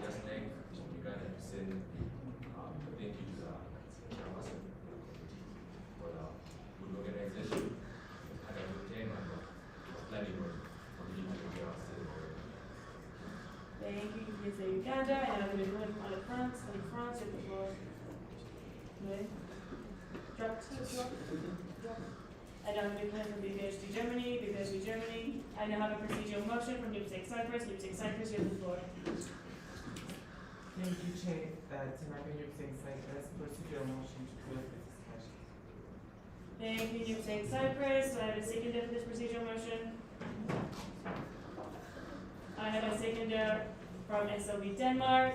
Just like Uganda to send thank you to the chairperson of the committee for the good organization. Had a good time and planning on community to be our state. Thank you, UPSA Uganda. And I'm going to go on the front, you have the floor. Okay. Dropped. And I'm going to come from BPHD Germany, Germany. I now have a procedural motion from Nupsec Cyprus, you have the floor. Thank you, Chair. Tonight, Nupsec Cyprus, procedural motion to close the discussion. Thank you, Nupsec Cyprus. I have a seconder for this procedural motion. I have a seconder from SLB Denmark.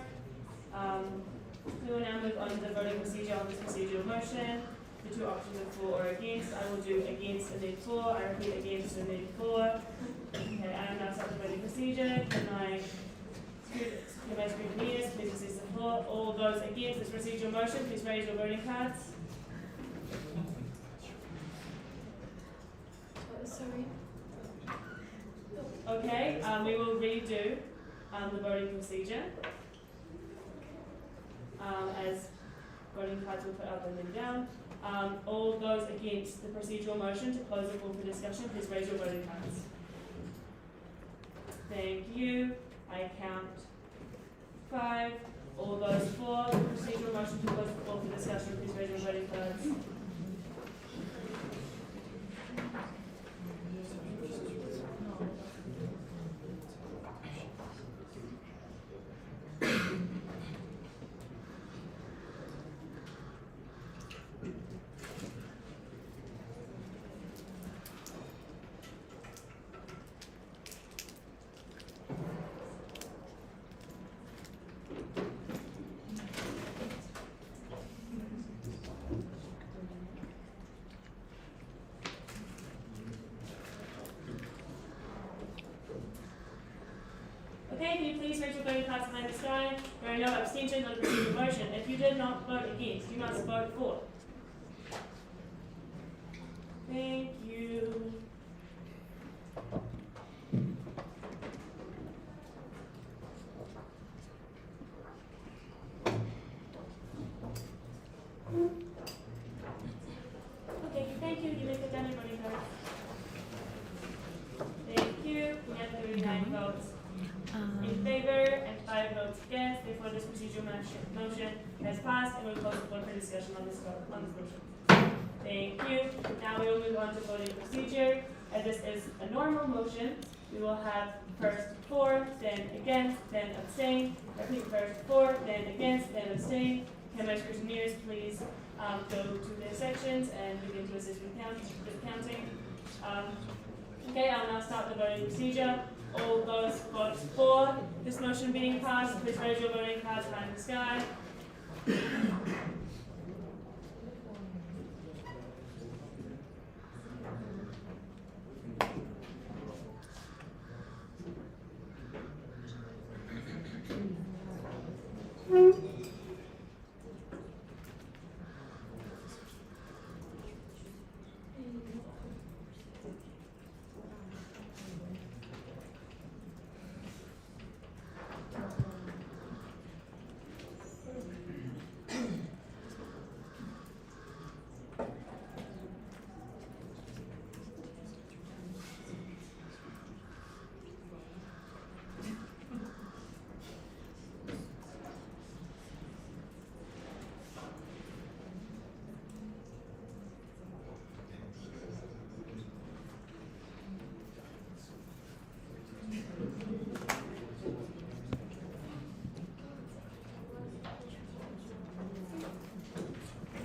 We will now move on to the voting procedure on this procedural motion. The two options are for or against. I will do against and then for. I repeat against and then for. Okay, I am now starting the voting procedure. Can my scrutineers please assist the floor? All those against this procedural motion, please raise your voting cards. Sorry. Okay, we will redo the voting procedure. As voting cards were put up and then down. All those against the procedural motion to close the call for discussion, please raise your voting cards. Thank you. I count 5. All those for the procedural motion to close the call for discussion, please raise your voting cards. Okay, can you please raise your voting cards behind the sky? There are no abstentions on the procedural motion. If you did not vote against, you must vote for. Thank you. Okay, thank you. You may put down your voting cards. Thank you. We have 39 votes in favor and 5 votes against. Therefore, this procedural motion has passed, and we'll close the floor for discussion on this motion. Thank you. Now we will move on to voting procedure. As this is a normal motion, we will have first for, then against, then abstain. Repeat first for, then against, then abstain. can my scrutineers please go to their sections and begin to assist with counting. Okay, I'll now start the voting procedure. All those votes for this motion being passed, please raise your voting cards high in the sky.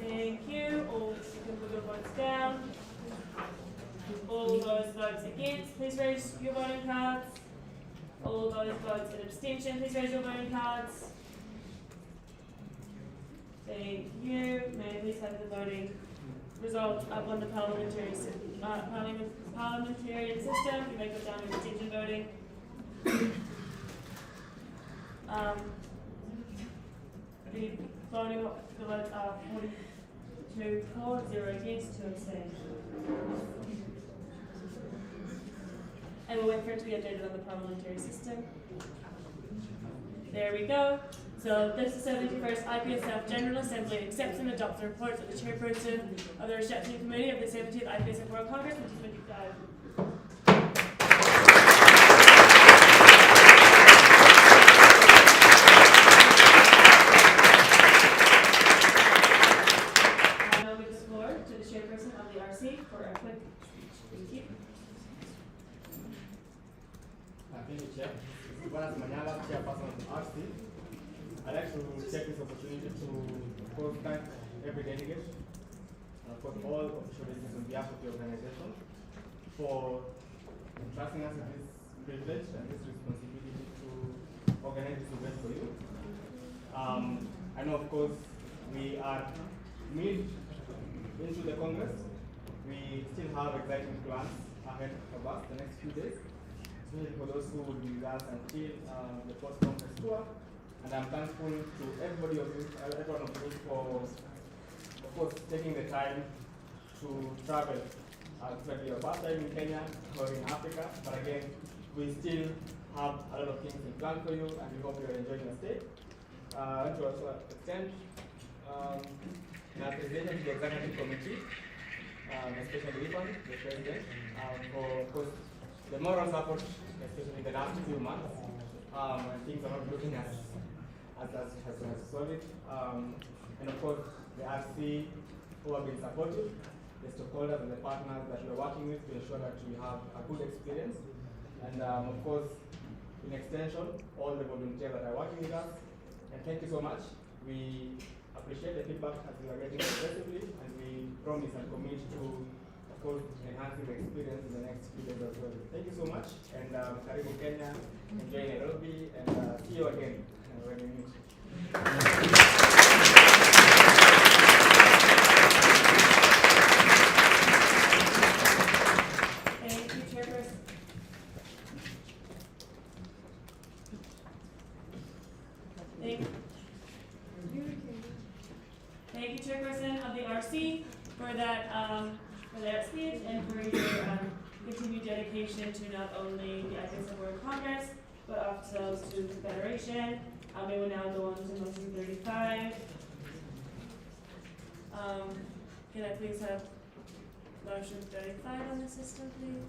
Thank you. All you can put your votes down. All those votes against, please raise your voting cards. All those votes in abstention, please raise your voting cards. Thank you. May I please have the voting results up on the parliamentarian system? You may go down to abstention voting. The votes are 42 for, 0 against, 2 abstain. And we'll wait for it to be updated on the parliamentary system. There we go. So this is 71st IPSF General Assembly accepts and adopts the reports of the chairperson of the Reception Committee of the 17th IPSF World Congress 2025. Thank you, Chair. Buenas mañanas, Chairperson of the RC. I'd like to take this opportunity to, of course, thank every delegate, and of course all official leaders on behalf of the organization for entrusting us with this privilege and this responsibility to organize this event for you. I know, of course, we are mid into the Congress. We still have exciting plans ahead of us the next few days, especially for those who will be with us until the post-conference tour. And I'm thankful to everybody of you, everyone of you for, of course, taking the time to travel. It's might be your first time in Kenya or in Africa, but again, we still have a lot of things in plan for you, and we hope you're enjoying your stay. I want to also extend my appreciation to the executive committee, especially Ivan, the president, for, of course, the moral support, especially in the last few months, when things are not looking as solid. And of course, the RC who have been supportive, the stakeholders and the partners that we are working with to ensure that we have a good experience. And of course, in extension, all the volunteers that are working with us. And thank you so much. We appreciate the feedback as we are getting progressively, and we promise and commit to, of course, enhancing the experience in the next few days as well. Thank you so much, and Karibu Kenya, enjoy Nairobi, and see you again when we meet. Thank you, Chairperson. Thank you, Chairperson of the RC, for that speech and for your continued dedication to not only the IPSF World Congress, but also to the Federation. We will now go on to motion 35. Can I please have motion 35 on the system, please?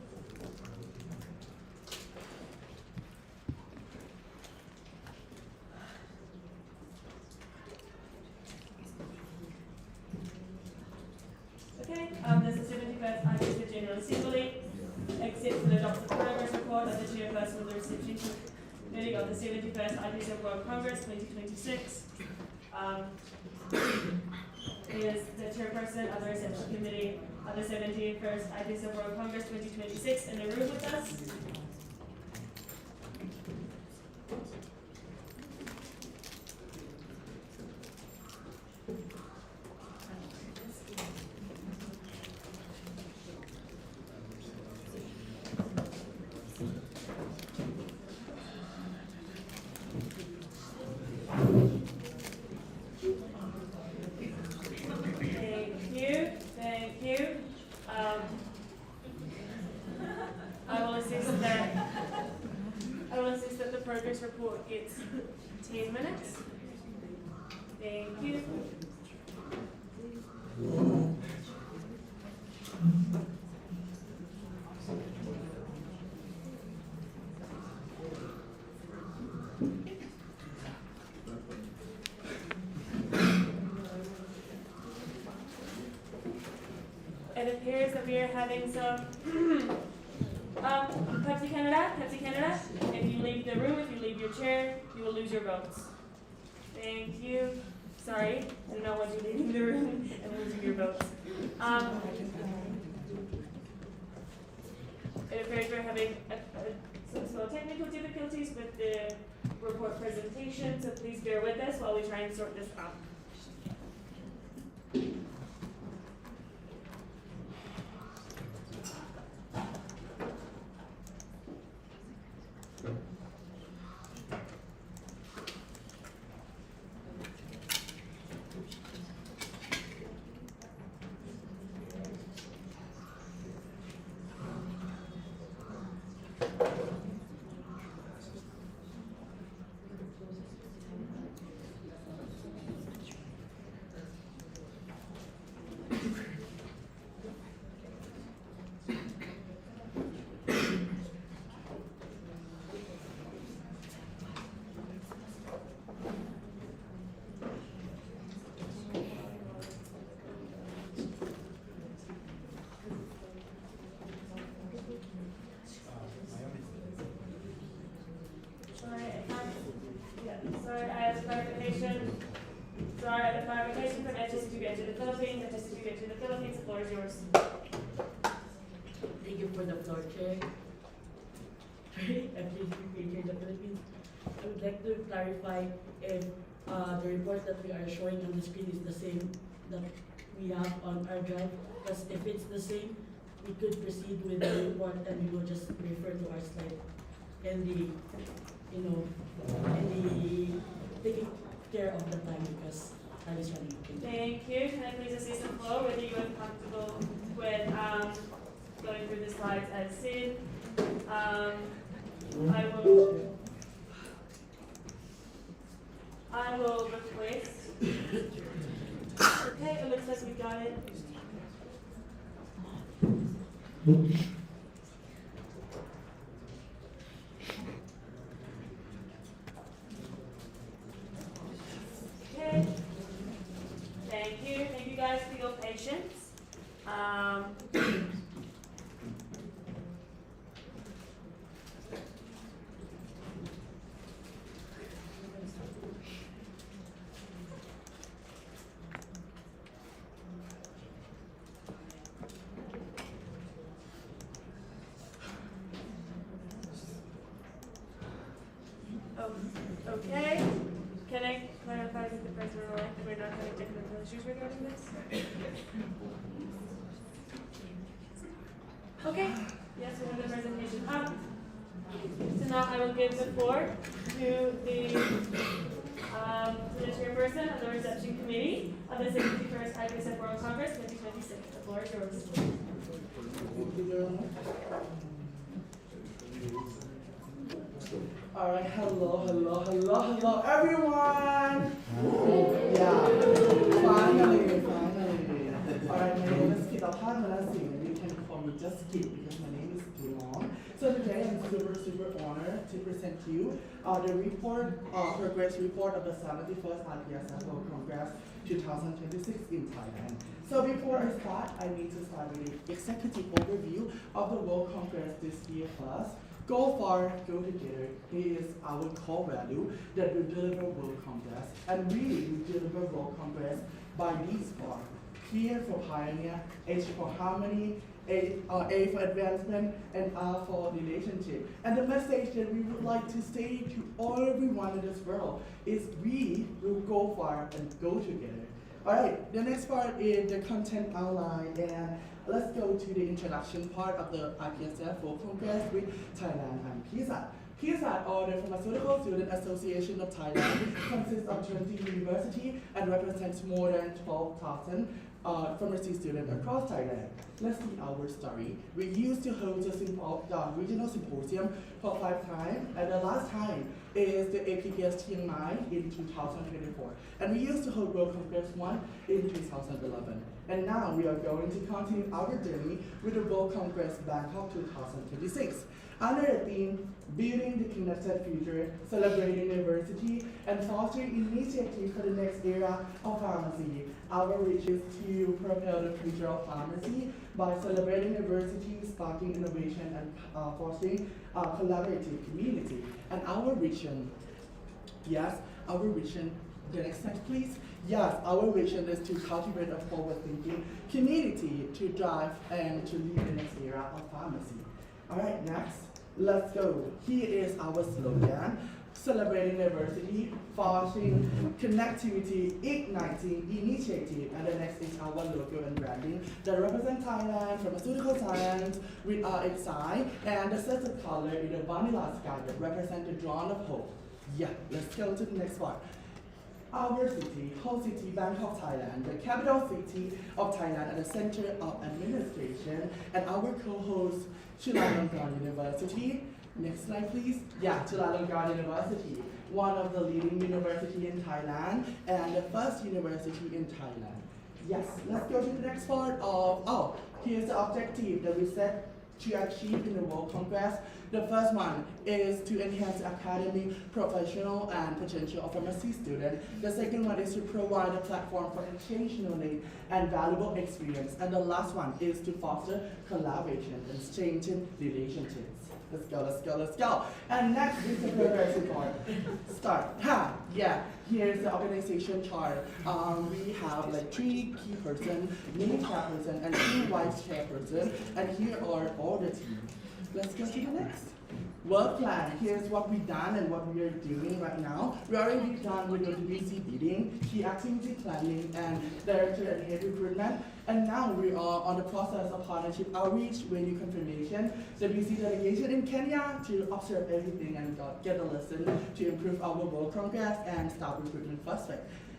Okay, this is 71st IPSF General Assembly. Accepts and adopts the progress report of the chairperson of the reception committee of the 71st IPSF World Congress 2026. is the chairperson of the reception committee of the 71st IPSF World Congress 2026 in the room with us. Thank you. I will insist that the progress report gets 10 minutes. Thank you. It appears that we are having some Pepsi Canada, if you leave the room, if you leave your chair, you will lose your votes. Thank you. Sorry, I don't know what you're leaving the room and losing your votes. It appears we're having some small technical difficulties with the report presentation, so please bear with us while we try and sort this out. Sorry, I have clarification. Sorry, I have clarification from HSC to get to the Philippines. HSC to get to the Philippines. The floor is yours. Thank you for the floor, Chair. FGC the Philippines. I would like to clarify if the report that we are showing on the screen is the same that we have on our drive. Because if it's the same, we could proceed with the report and we will just refer to our slide and the, taking care of the time because time is running. Thank you. Can I please assist the floor whether you are comfortable with going through the slides as seen? I will request. Okay, it looks like we got it. Okay. Thank you. Thank you guys for your patience. Okay. Can I clarify with the president-elect that we're not having technical issues regarding this? Okay. Yes, we have the presentation up. So now I will give the floor to the chairperson of the reception committee of the 71st IPSF World Congress 2026. The floor is yours. Alright, hello, everyone! Yeah, finally. Alright, my name is Kita Panmalasi, and you can call me just Kit because my name is too long. So today I'm super honored to present to you the progress report of the 71st IPSF World Congress 2026 in Thailand. So before I start, I need to start with the executive overview of the World Congress this year first. Go far, go together. Here is our core value that we deliver World Congress. And really, we deliver World Congress by these four. P for pioneer, H for harmony, A for advancement, and R for relationship. And the message that we would like to say to everyone in this world is we will go far and go together. Alright, the next part is the content outline, and let's go to the introduction part of the IPSF World Congress with Thailand and PSAT. PSAT, or the Pharmaceutical Student Association of Thailand, consists of 20 universities and represents more than 12,000 pharmacy students across Thailand. Let's see our story. We used to hold the regional symposium for 5 times, and the last time is the APPS Chiang Mai in 2024. And we used to hold World Congress 1 in 2011. And now we are going to continue our journey with the World Congress Bangkok 2026. Under the theme, Building the Connected Future, Celebrating Diversity, and Fostering Initiatives for the Next Era of Pharmacy. Our wish is to propel the future of pharmacy by celebrating diversity, sparking innovation, and fostering a collaborative community. And our vision, yes, our vision, the next slide please. Yes, our vision is to cultivate a forward-thinking community to drive and to lead the next era of pharmacy. All right, next, let's go. Here is our slogan: celebrating diversity, fostering connectivity, igniting initiative. And the next is our logo and branding that represent Thailand, pharmaceutical science with our sign, and the set of color in the vanilla sky that represent the dawn of hope. Yeah, let's go to the next part. Our city, whole city, Bangkok, Thailand, the capital city of Thailand and the center of administration, and our co-host, Chulalongkorn University. Next slide, please. Yeah, Chulalongkorn University, one of the leading universities in Thailand and the first university in Thailand. Yes, let's go to the next part of, here's the objective that we set to achieve in the World Congress. The first one is to enhance academic, professional, and potential of pharmacy students. The second one is to provide a platform for exchange knowledge and valuable experience. And the last one is to foster collaboration and strengthen relationships. Let's go, let's go, let's go. And next is the progress report. Start. Yeah, here's the organization chart. We have like 3 key persons, me chairperson, and 2 vice chairperson, and here are all the teams. Let's go to the next. Work plan. Here's what we've done and what we are doing right now. We already done with the WC meeting, key activity planning, and director and head recruitment. And now we are on the process of partnership outreach, venue confirmation, WC delegation in Kenya to observe everything and get a lesson to improve our World Congress and staff recruitment first.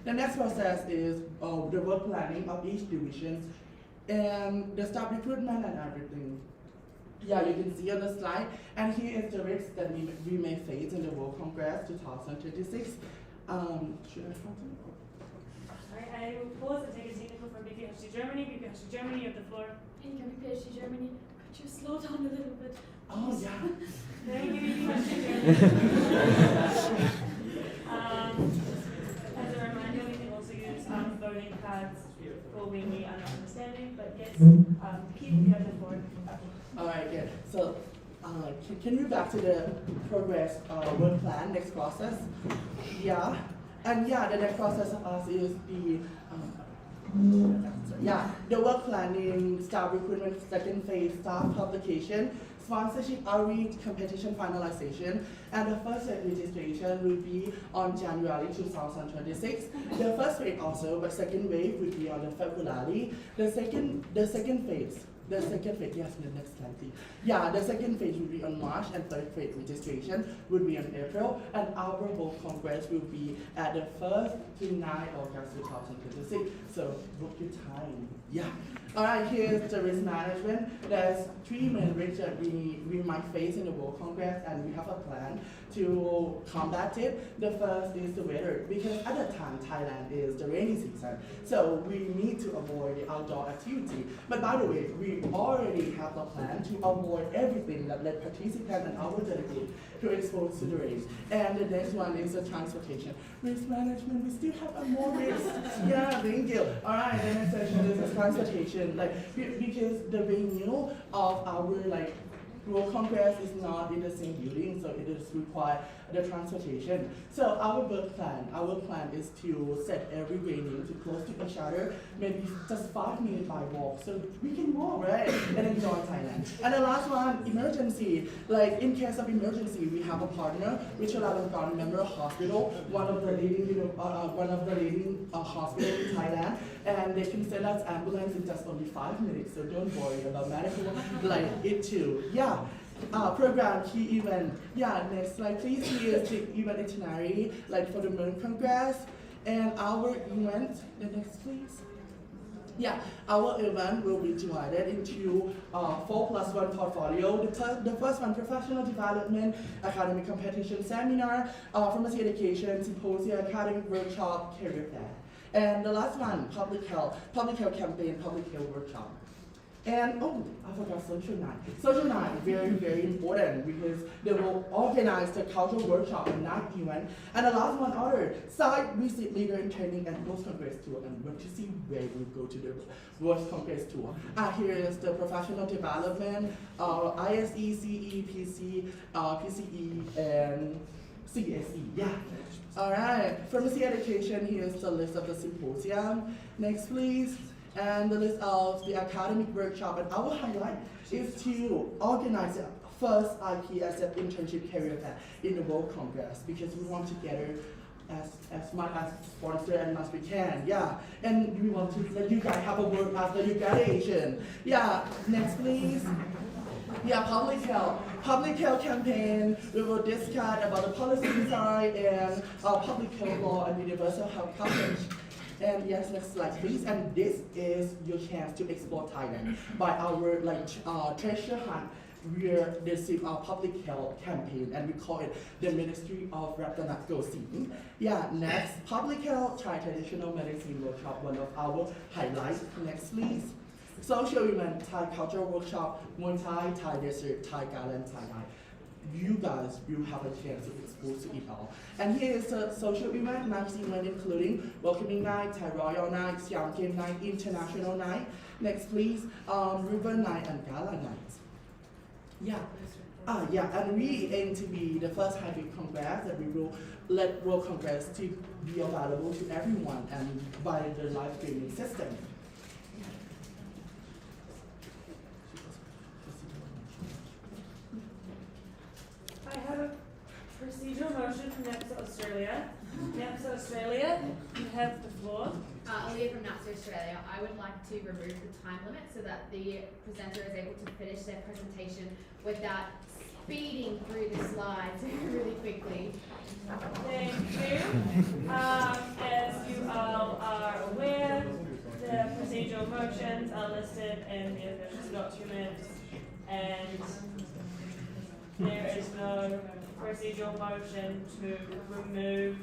The next process is the work planning of each division and the staff recruitment and everything. Yeah, you can see on the slide, and here is the risks that we may face in the World Congress 2026. Should I continue? Alright, I will pause and take a technical from BPHG Germany. BPHG Germany, you have the floor. Thank you, BPHG Germany. Could you slow down a little bit? Oh, yeah. Thank you, BPHG Germany. As a reminder, we can also use voting cards for we need an understanding, but yes, Keith, you have the floor. All right, good. So, can you back to the progress work plan, next process? Yeah, and yeah, the next process of us is the the work planning, staff recruitment, second phase, staff publication, sponsorship outreach, competition finalization, and the first phase registration will be on January 2026. The first phase also, but second wave will be on the February. The second phase, yes, the next slide, please. Yeah, the second phase will be on March, and third phase registration will be on April, and our World Congress will be at the 1st to 9th August 2026. So book your time. Yeah. All right, here's the risk management. There's 3 main risks that we might face in the World Congress, and we have a plan to combat it. The first is the weather, because at the time Thailand is the rainy season, so we need to avoid the outdoor activity. But by the way, we already have a plan to avoid everything that let participants and our delegates to expose to the rain. And the next one is the transportation. Risk management, we still have more risks. Yeah, thank you. All right, the next section is the transportation, because the venue of our World Congress is not in the same building, so it is require the transportation. So our plan is to set every venue to close to each other, maybe just 5 minutes by walk, so we can walk, right, and enjoy Thailand. And the last one, emergency. Like in case of emergency, we have a partner, which is Chulalongkorn Memorial Hospital, one of the leading hospital in Thailand, and they can send us ambulance in just only 5 minutes. So don't worry about medical like it too. Yeah. Program key event. Yeah, next slide please. Here is the event itinerary, like for the World Congress. And our event, the next please. Yeah, our event will be divided into 4+1 portfolio. The first one, professional development, academic competition seminar, pharmacy education, symposium, academic workshop, career fair. And the last one, public health campaign, public health workshop. And oh, I forgot social night. Social night, very, very important because they will organize the cultural workshop and night event. And the last one, other site visit, leader in training, and World Congress tour. And when to see where we go to the World Congress tour. Here is the professional development, ISE, CE, PC, PCE, and CSE. Yeah. All right. Pharmacy education. Here's the list of the symposium. Next, please. And the list of the academic workshop. And our highlight is to organize the first IPSF internship career fair in the World Congress because we want to gather as much as sponsor and as we can. Yeah, and we want to let you guys have a word after your graduation. Yeah, next please. Yeah, public health campaign. We will discuss about the policy design and public health law and universal health coverage. And yes, next slide please. And this is your chance to explore Thailand by our treasure hunt. We're receiving our public health campaign and we call it the Ministry of Ratanath Gosin. Yeah, next, public health, Thai traditional medicine workshop, one of our highlights. Next please. Social event, Thai cultural workshop, Muay Thai, Thai desert, Thai garland, Thai night. You guys will have a chance to expose to it all. And here is a social event, nice event including welcoming night, Thai royal night, Siam game night, international night. Next please, river night and gala night. Yeah. Yeah, and we aim to be the first hybrid congress that we will let World Congress to be available to everyone and by the live streaming system. I have a procedural motion from NAPSA Australia. NAPSA Australia, you have the floor. Olivia from NAPSA Australia. I would like to remove the time limit so that the presenter is able to finish their presentation without speeding through the slides really quickly. Thank you. As you all are aware, the procedural motions are listed in the official document, and there is no procedural motion to remove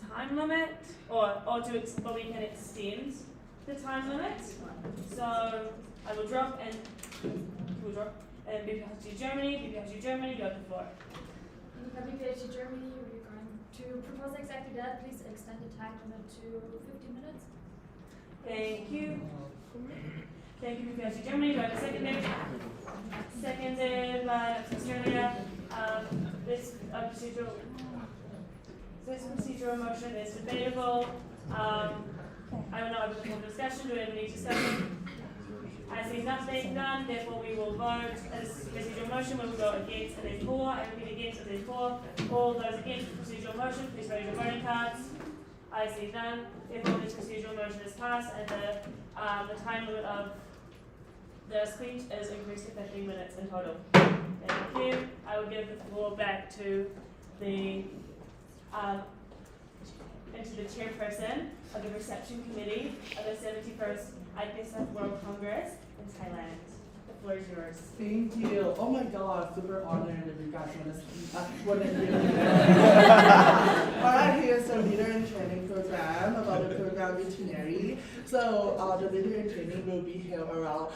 time limit, but we can extend the time limit. So I will drop and BPHG Germany, you have the floor. In BPHG Germany, we're going to propose exactly that. Please extend the time limit to 15 minutes. Thank you. Thank you, BPHG Germany. Do I have a second? Seconded by Australia. This procedural motion is debatable. I will not open the discussion. Do we have any discussion? I see nothing done, therefore we will vote. As procedural motion, we will go against and then for. I repeat, against and then for. All those against the procedural motion, please raise your voting cards. I see none. Therefore, this procedural motion is passed, and the time limit of the speech is increased to 15 minutes in total. Thank you. I will give the floor back to the chairperson of the reception committee of the 71st IPSF World Congress in Thailand. The floor is yours. Thank you. Oh my God, super honored that you guys want to hear. Alright, here's the leader in training program about the program itinerary. So the leader in training will be held around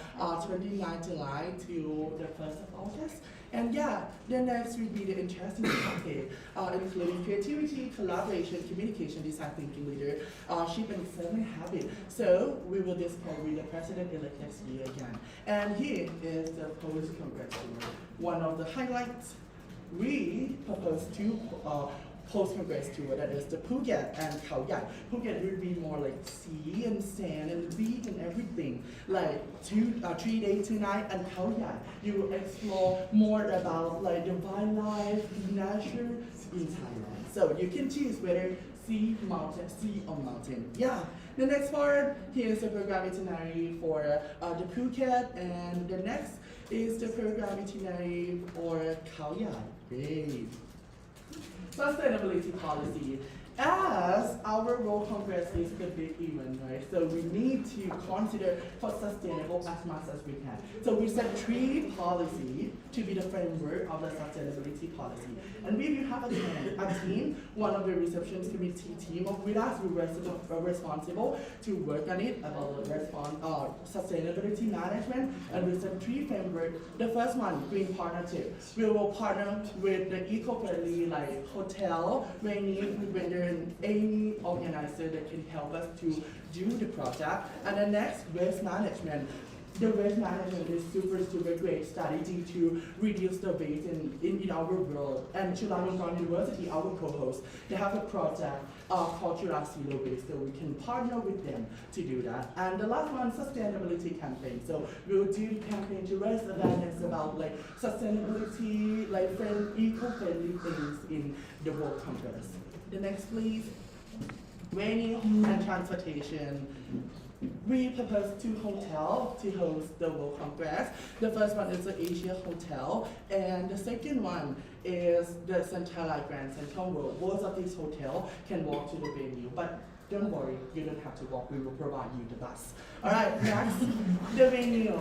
29 July to the 1st of August. And yeah, the next will be the interesting topic, including creativity, collaboration, communication, design thinking, leadership, and excelling habit. So we will discuss with the president-elect next year again. And here is the post-congress tour. One of the highlights, we propose two post-congress tour, that is the Phuket and Khao Yai. Phuket will be more like sea and sand and beach and everything, like 3 days, 2 nights, and Khao Yai. You will explore more about like the wildlife, nature in Thailand. So you can choose whether sea or mountain. Yeah. The next part, here's the program itinerary for the Phuket, and the next is the program itinerary for Khao Yai. Great. Sustainability policy. As our World Congress is the big event, right? So we need to consider for sustainable as much as we can. So we set 3 policies to be the framework of the sustainability policy. And we will have a team, one of the receptions committee team with us who are responsible to work on it about the sustainability management. And we set 3 frameworks. The first one, green partnership. We will partner with the eco-friendly like hotel, venue, vendor, and any organizer that can help us to do the project. And the next, waste management. The waste management is super great strategy to reduce the waste in our world. And Chulalongkorn University, our co-host, they have a project called Chula Zero Waste, so we can partner with them to do that. And the last one, sustainability campaign. So we'll do the campaign to raise awareness about like sustainability, like eco-friendly things in the World Congress. The next, please. Venue and transportation. We propose 2 hotels to host the World Congress. The first one is the Asia Hotel, and the second one is the Centella Grand Central World. Both of these hotels can walk to the venue, but don't worry, you don't have to walk, we will provide you the bus. All right, next, the venue.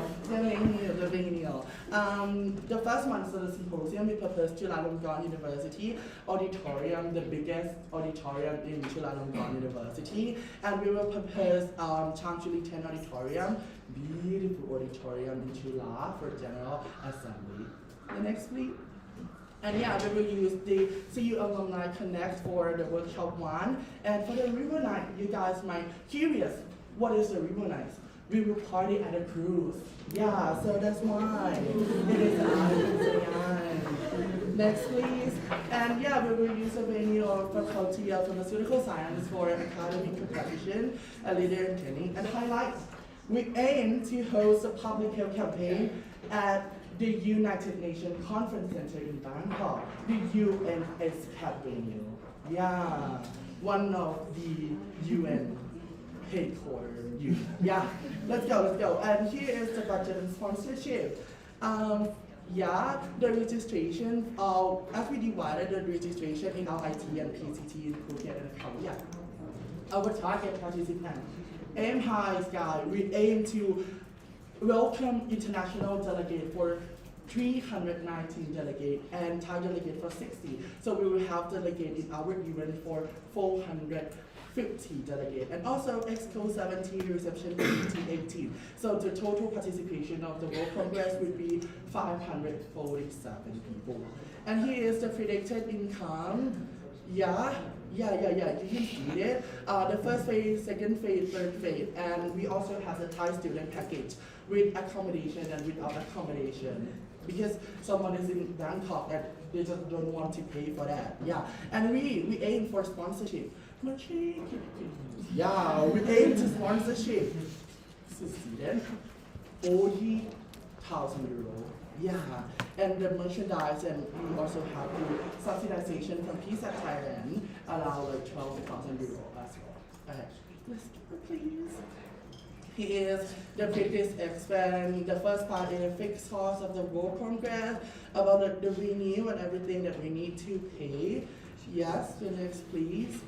The first one is the symposium. We proposed Chulalongkorn University auditorium, the biggest auditorium in Chulalongkorn University. And we will propose Changchuli 10 auditorium, beautiful auditorium in Chula for General Assembly. The next, please. And yeah, we will use the CU Alumni Connect for the workshop 1. And for the River Night, you guys might curious, what is the River Night? We will party at a cruise. Yeah, so that's why it is Next, please. And yeah, we will use a venue of Faculty of Pharmaceutical Science for academic competition, a leader training, and highlights. We aim to host a public health campaign at the United Nations Conference Center in Bangkok, the UNSCAP venue. Yeah, one of the UN headquarters. Yeah, let's go. And here is the budget and sponsorship. Yeah, the registration, as we divided the registration in our IT and PCT in Phuket and Khao Yai. Our target participant, aim high sky, we aim to welcome international delegate for 319 delegates and Thai delegate for 60. So we will have delegate in our event for 450 delegates. And also Exco 17 reception 18. So the total participation of the World Congress would be 547 people. And here is the predicted income. Yeah, you can see it. The first phase, second phase, third phase, and we also have the Thai student package with accommodation and without accommodation. Because someone is in Bangkok and they just don't want to pay for that. Yeah, and we aim for sponsorship. Yeah, we aim to sponsorship. Student, 40,000 euro. Yeah, and the merchandise, and we also have the subsidization from PSF Thailand, allow like 12,000 euro as well. Okay, let's go, please. Here's the biggest expense. The first part is fixed cost of the World Congress, about the venue and everything that we need to pay. Yes, the next, please.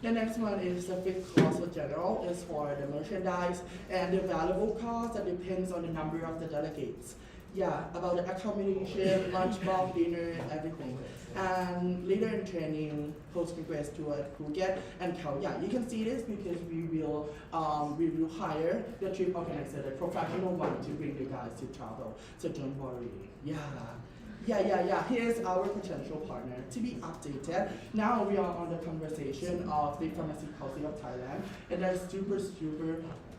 The next one is the fixed cost in general, is for the merchandise and the variable cost that depends on the number of the delegates. Yeah, about the accommodation, lunch box, dinner, everything. And later in training, post-congress tour at Phuket and Khao Yai. You can see this because we will hire the trip organizer, the professional one, to bring you guys to travel. So don't worry. Yeah. Yeah. He is our potential partner. To be updated, now we are on the conversation of the Pharmacy Council of Thailand, and they're super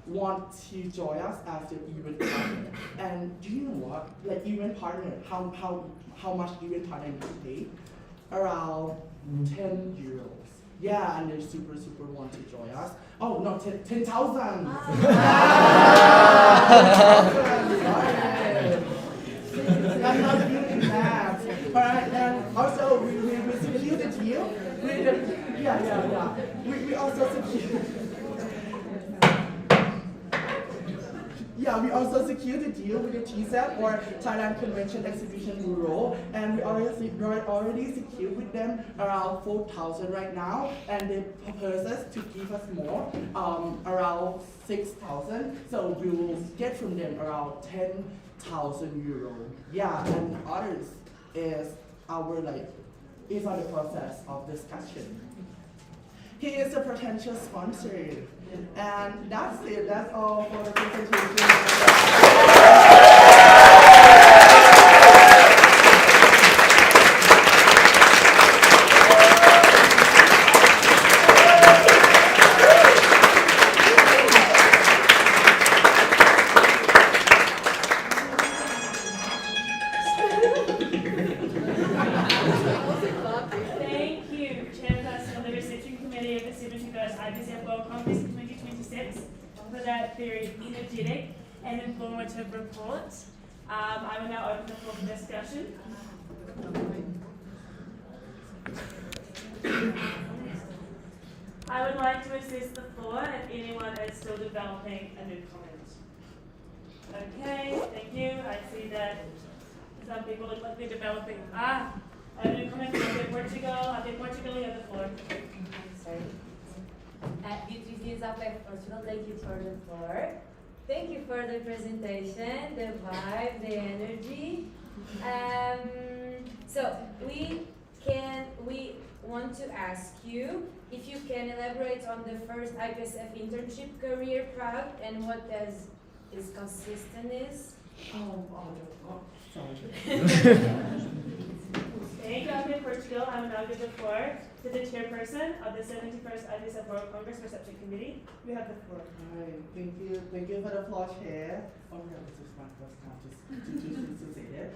want to join us as the event partner. And do you know what? Like event partner, how much event partner need to pay? Around 10 euros. Yeah, and they super want to join us. Oh no, 10,000. I'm not doing that. Alright, and also we secured the deal. We also secured. Yeah, we also secured a deal with the TSEP or Thailand Convention Exhibition Bureau, and we already secured with them around 4,000 right now, and they propose us to give us more, around 6,000. So we will get from them around 10,000 euro. Yeah, and others is is on the process of discussion. He is a potential sponsor. And that's it. That's all for the presentation. Thank you, Chairperson of the Reception Committee of the 71st IPSF World Congress 2026 for that very energetic and informative report. I will now open the floor for discussion. I would like to assess the floor if anyone is still developing a new comment. Okay, thank you. I see that some people look like they're developing. A new comment from Portugal, you have the floor. Sorry. Beatriz of Portugal, thank you for the floor. Thank you for the presentation, the vibe, the energy. So we want to ask you if you can elaborate on the first IPSF internship career path and what is consistent is. Sorry. Thank you, I'm in Portugal. I will now give the floor to the chairperson of the 71st IPSF World Congress Reception Committee. You have the floor. Hi, thank you for the floor, Chair. Oh yeah, this is my first time to say that.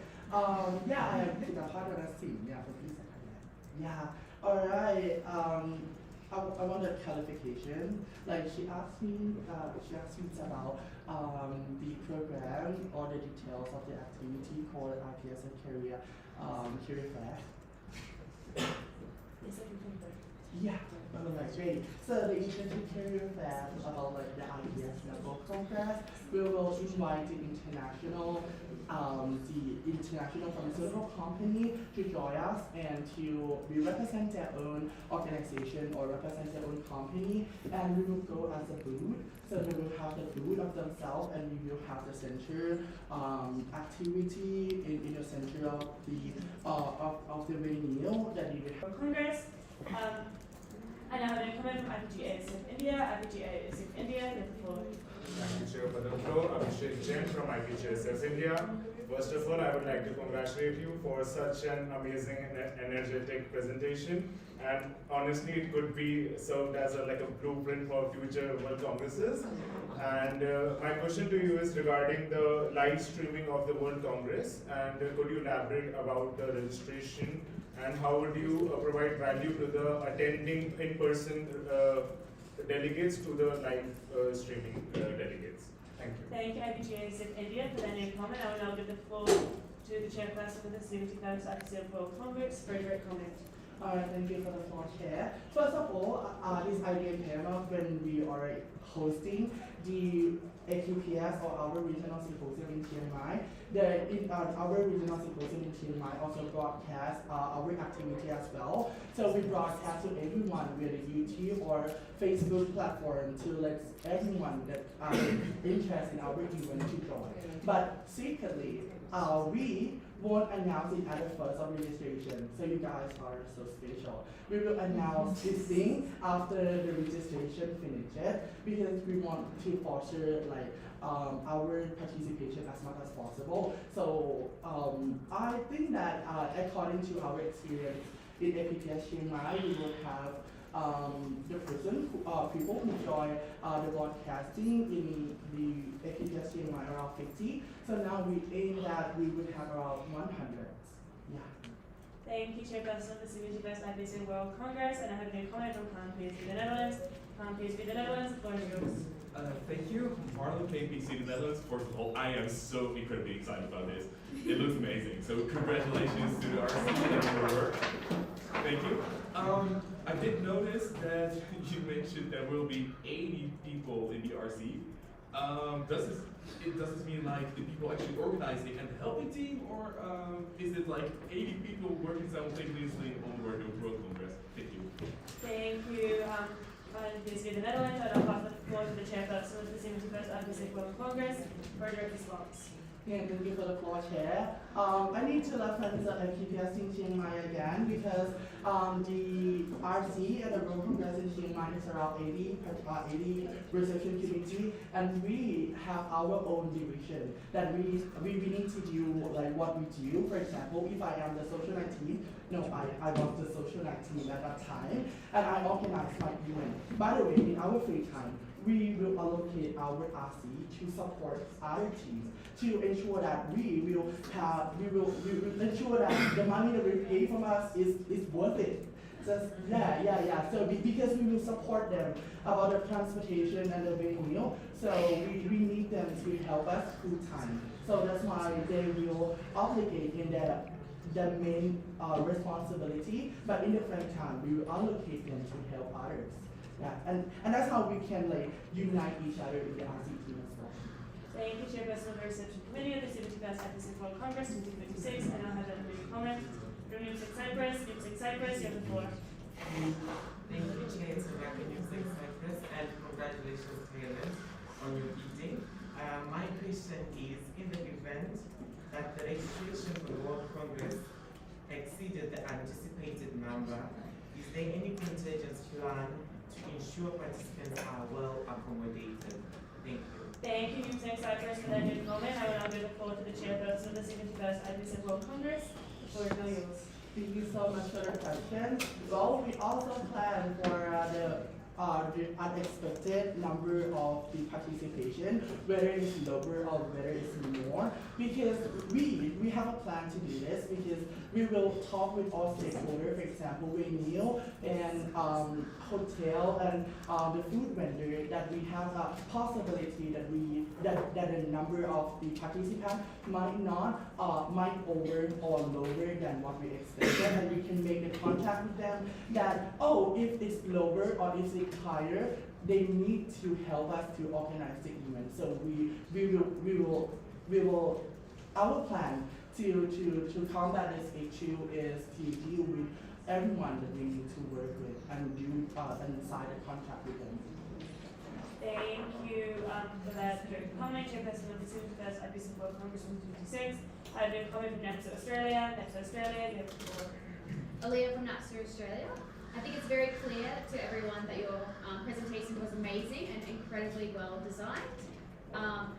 Yeah, I am the partner of the team. Yeah, for please. Yeah, all right. I want a clarification. Like she asked me about the program or the details of the activity called IPSF Career Fair. Yeah, great. So the internship career fair is about the IPSF World Congress. We will invite the international pharmaceutical company to join us and to represent their own organization or represent their own company, and we will go as a booth. So we will have the booth of themselves, and we will have the center activity in the center of the venue that we will have. Congress. I now have a comment from IPSF India. IPSF India, you have the floor. Thank you, Chair, for the floor. Abhishek Jain from IPSF India. First of all, I would like to congratulate you for such an amazing and energetic presentation. And honestly, it could be served as a blueprint for future World Congresses. And my question to you is regarding the live streaming of the World Congress. And could you elaborate about the registration and how would you provide value to the attending in-person delegates to the live streaming delegates? Thank you. Thank you, IPSF India, for that new comment. I will now give the floor to the chairperson of the 71st IPSF World Congress for a direct comment. Alright, thank you for the floor, Chair. First of all, this idea came up when we are hosting the AQPS or our regional symposium in Chiang Mai. Our regional symposium in Chiang Mai also broadcast our activity as well. So we broadcast to everyone via the YouTube or Facebook platform to let everyone that are interested in our event to join. But secretly, we won't announce it at the first of registration, so you guys are so special. We will announce this thing after the registration finishes because we want to foster like our participation as much as possible. So I think that according to our experience in APPS Chiang Mai, we will have the people who join the broadcasting in the APPS Chiang Mai around 50. So now we aim that we would have around 100. Yeah. Thank you, Chairperson of the 71st IPSF World Congress, and I have no comment from Khan PSV the Netherlands. Khan PSV the Netherlands, the floor is yours. Thank you, Marlon KPC the Netherlands. First of all, I am so incredibly excited about this. It looks amazing. So congratulations to the RC and your work. Thank you. I did notice that you mentioned there will be 80 people in the RC. Does this mean like the people actually organizing and the helping team, or is it like 80 people working simultaneously on the World Congress? Thank you. Thank you, Khan PSV the Netherlands, and I'll pass the floor to the Chairperson of the 71st IPSF World Congress for a direct response. Yeah, thank you for the floor, Chair. I need to reference the IPPS in Chiang Mai again because the RC and the World Congress in Chiang Mai is around 80 reception committee, and we have our own division that we need to do like what we do. For example, if I am the social night team, I was the social night team at that time, and I organize my event. By the way, in our free time, we will allocate our RC to support other teams to ensure that we will ensure that the money that we pay from us is worth it. So, yeah. So because we will support them about the transportation and the venue, so we need them to help us full time. So that's why they will obligate in the main responsibility, but in the same time we will allocate them to help others. Yeah, and that's how we can like unite each other in the RC team as well. Thank you, Chairperson of the Reception Committee of the 71st IPSF World Congress 2056, and I'll have that immediate comment. From Music Cyprus, you have the floor. Thank you, Chair, to Music Cyprus, and congratulations, Helen, on your meeting. My question is, in the event that the registration for the World Congress exceeded the anticipated number, is there any contingency plan to ensure participants are well accommodated? Thank you. Thank you, Music Cyprus, for that new comment. I will now give the floor to the Chairperson of the 71st IPSF World Congress. The floor is now yours. Thank you so much for the question. Well, we also plan for the unexpected number of the participation, whether it's lower or whether it's more, because we have a plan to do this, because we will talk with all stakeholders, for example, venue and hotel and the food vendor, that we have a possibility that the number of the participants might over or lower than what we expected, and we can make the contact with them that, if it's lower or if it's higher, they need to help us to organize the event. So we will our plan to combat this issue is to deal with everyone that we need to work with and do and sign a contract with them. Thank you for that direct comment, Chairperson of the 71st IPSF World Congress 2056. I have a comment from NAPSA Australia. NAPSA Australia, you have the floor. Aaliyah from NAPSA Australia. I think it's very clear to everyone that your presentation was amazing and incredibly well designed.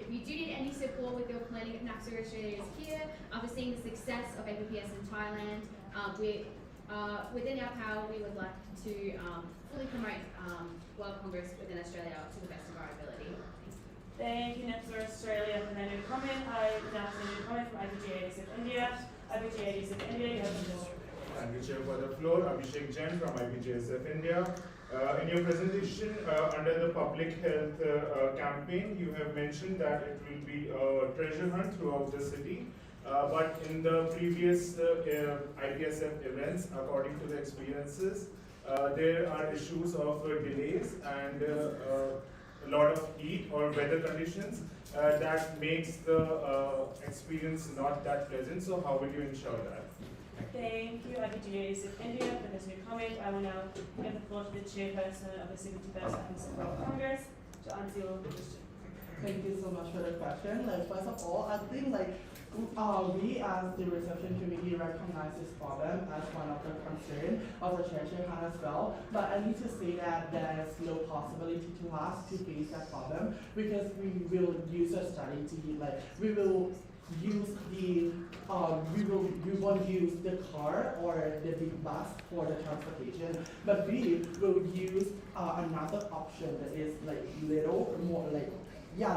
If you do need any support with your planning, NAPSA Australia is here. After seeing the success of APPS in Thailand, within our power, we would like to fully promote World Congress within Australia to the best of our ability. Thank you, NAPSA Australia, for that new comment. I now send a new comment from IPSF India. IPSF India, you have the floor. Thank you, Chair, for the floor. Abhishek Jain from IPSF India. In your presentation, under the public health campaign, you have mentioned that it will be a treasure hunt throughout the city. But in the previous IPSF events, according to the experiences, there are issues of delays and a lot of heat or weather conditions that makes the experience not that pleasant. So how will you ensure that? Thank you, IPSF India, for this new comment. I will now give the floor to the Chairperson of the 71st IPSF World Congress to answer your question. Thank you so much for the question. Like, first of all, I think like we as the reception committee recognize this problem as one of the concerns of the treasurer as well. But I need to say that there's no possibility to us to face that problem because we will use a strategy like we will use the we won't use the car or the big bus for the transportation, but we will use another option that is like little more like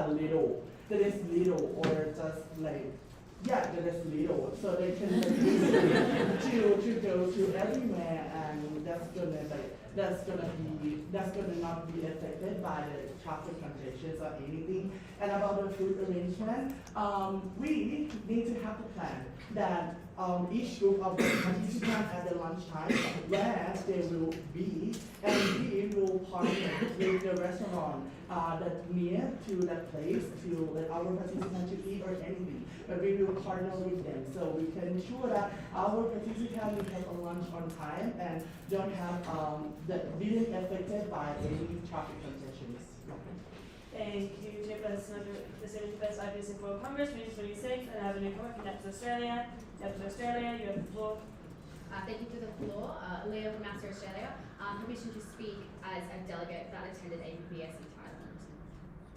little that is little or just like that is little so they can like, to go to everywhere and that's gonna not be affected by the traffic congestions or anything. And about the food arrangement, we need to have a plan that each group of participants at the lunchtime where they will be, and we will partner with the restaurant that near to that place to let our participants to eat or anything. But we will partner with them so we can ensure that our participants will have a lunch on time and don't have that being affected by any traffic congestions. Thank you, Chairperson of the 71st IPSF World Congress, meeting 26, and I have a newcomer from NAPS Australia. NAPS Australia, you have the floor. Thank you for the floor. Leah from NAPS Australia. Permission to speak as a delegate that attended APPS in Thailand.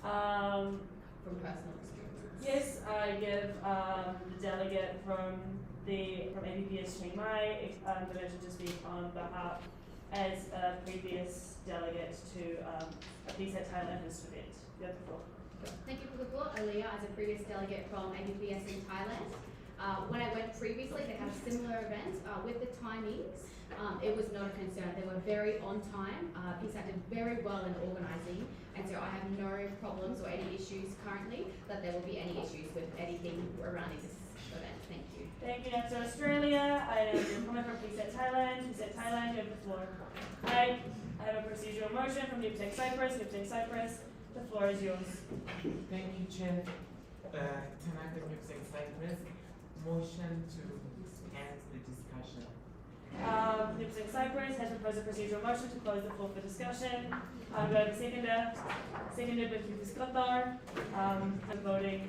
From personal experience. Yes, I give the delegate from APPS Chiang Mai permission to speak on behalf as a previous delegate to a piece at Thailand Institute. You have the floor. Thank you for the floor. Aliyah, as a previous delegate from APPS in Thailand. When I went previously, they had a similar event. With the timings, it was not a concern. They were very on time. PSAT did very well in organising, and so I have no problems or any issues currently that there will be any issues with anything surrounding this event. Thank you. Thank you, NAPS Australia. I am your comment from PSAT Thailand. PSAT Thailand, you have the floor. I have a procedural motion from NUPTEC Cyprus. NUPTEC Cyprus, the floor is yours. Thank you, Chair. Tanaka Music Cyprus. Motion to end the discussion. NUPTEC Cyprus has proposed a procedural motion to close the floor for discussion. Do I have a seconder? Seconded by Kufis Qatar. Voting.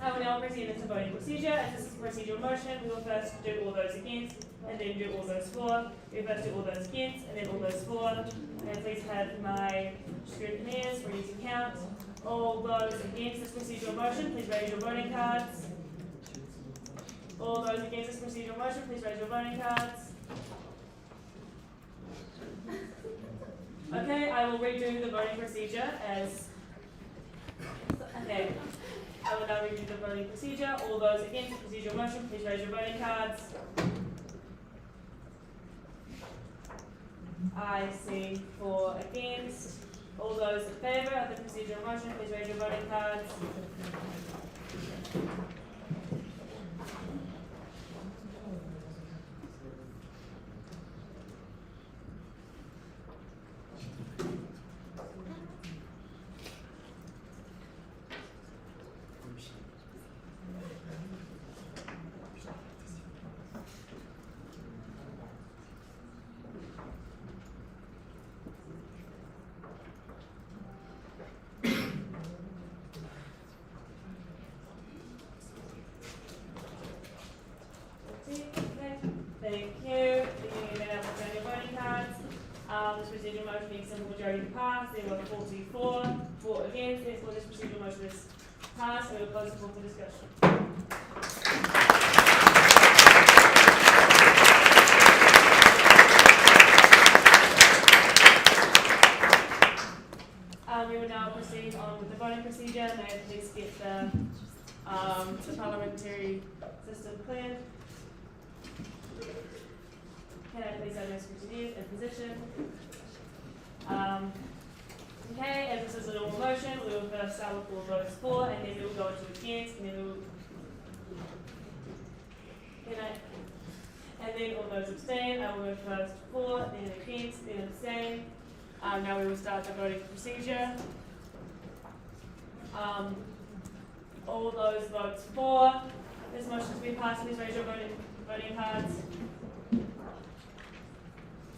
I will now proceed into voting procedure. As this is a procedural motion, we will first do all those against, and then do all those for. We will first do all those against, and then all those for. And please have my scrutineers ready to count. All those against this procedural motion, please raise your voting cards. All those against this procedural motion, please raise your voting cards. Okay, I will redo the voting procedure as... Okay, I will now redo the voting procedure. All those against the procedural motion, please raise your voting cards. I see 4 against. All those in favour of the procedural motion, please raise your voting cards. Thank you. You may now return your voting cards. This procedural motion being simple majority passed. There were 44, 4 against. Therefore, this procedural motion is passed. We will close the floor for discussion. We will now proceed on with the voting procedure. May I please get the parliamentary system cleared? Can I please have my scrutineers in position? Okay, as this is a normal motion, we will first start with all votes for, and then we will go into against, and then we will. And then all those abstain. I will go first for, then against, then abstain. Now we will start the voting procedure. All those votes for this motion to be passed, please raise your voting cards.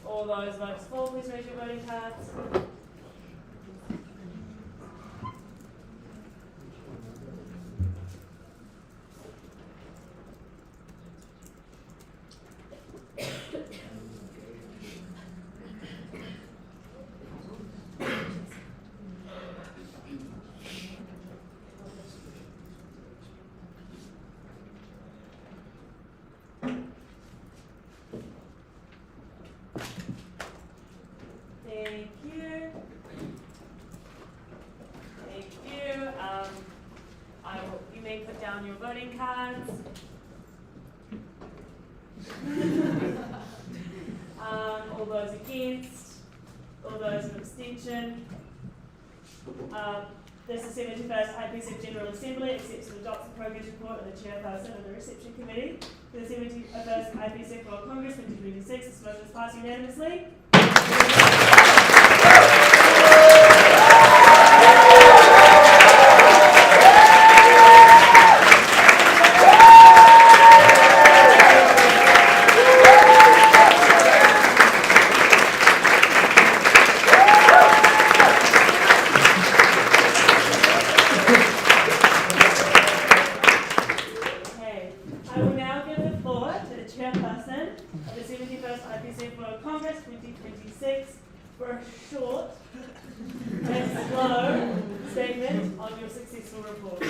All those votes for, please raise your voting cards. voting cards. All those against, all those in abstention. This is 71st IPSF General Assembly accepts and adopts the progress report of the chairperson of the reception committee. For the 71st IPSF World Congress 2026, this motion is passed unanimously. I will now give the floor to the chairperson of the 71st IPSF World Congress 2026 for a short and slow statement on your successful report.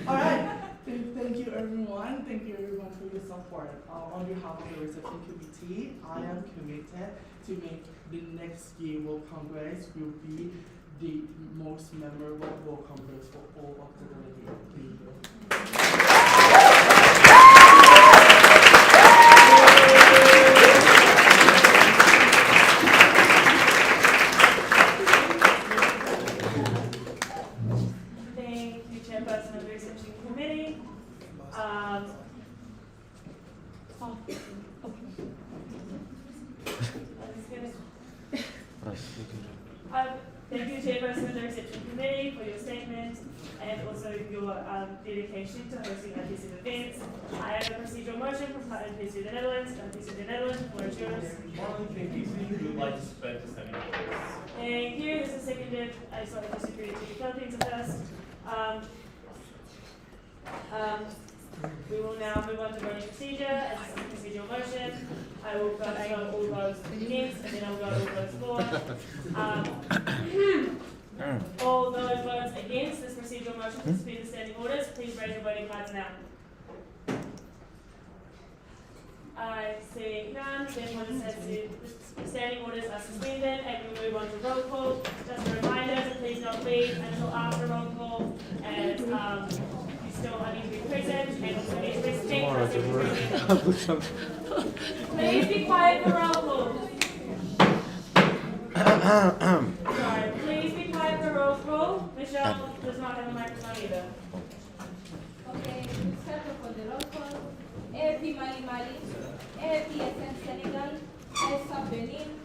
All right. Thank you, everyone. Thank you, everyone, for your support. On behalf of the reception committee, I am committed to make the next year World Congress will be the most memorable World Congress for all of the delegates. Thank you. Thank you, Chairperson of the Reception Committee. Thank you, Chairperson of the Reception Committee, for your statement and also your dedication to hosting IPSF events. I have a procedural motion from IPSF the Netherlands. IPSF the Netherlands, the floor is yours. Marlon KPC, we would like to suspend the standing orders. Thank you. This is seconded. I saw the disagree to the Philippines first. We will now move on to voting procedure. As a procedural motion, I will vote on all those against, and then I will go all those for. All those votes against this procedural motion to suspend the standing orders, please raise your voting cards now. I see none. Then what it says the standing orders are suspended, and we move on to roll call. Just a reminder to please not leave until after roll call, as you still need to be present and also need to exchange. Please be quiet for roll call. Sorry, please be quiet for roll call. Michelle does not have a microphone either. Okay, start for the roll call. AP Mali Mali, APSF Senegal, ISA Benin,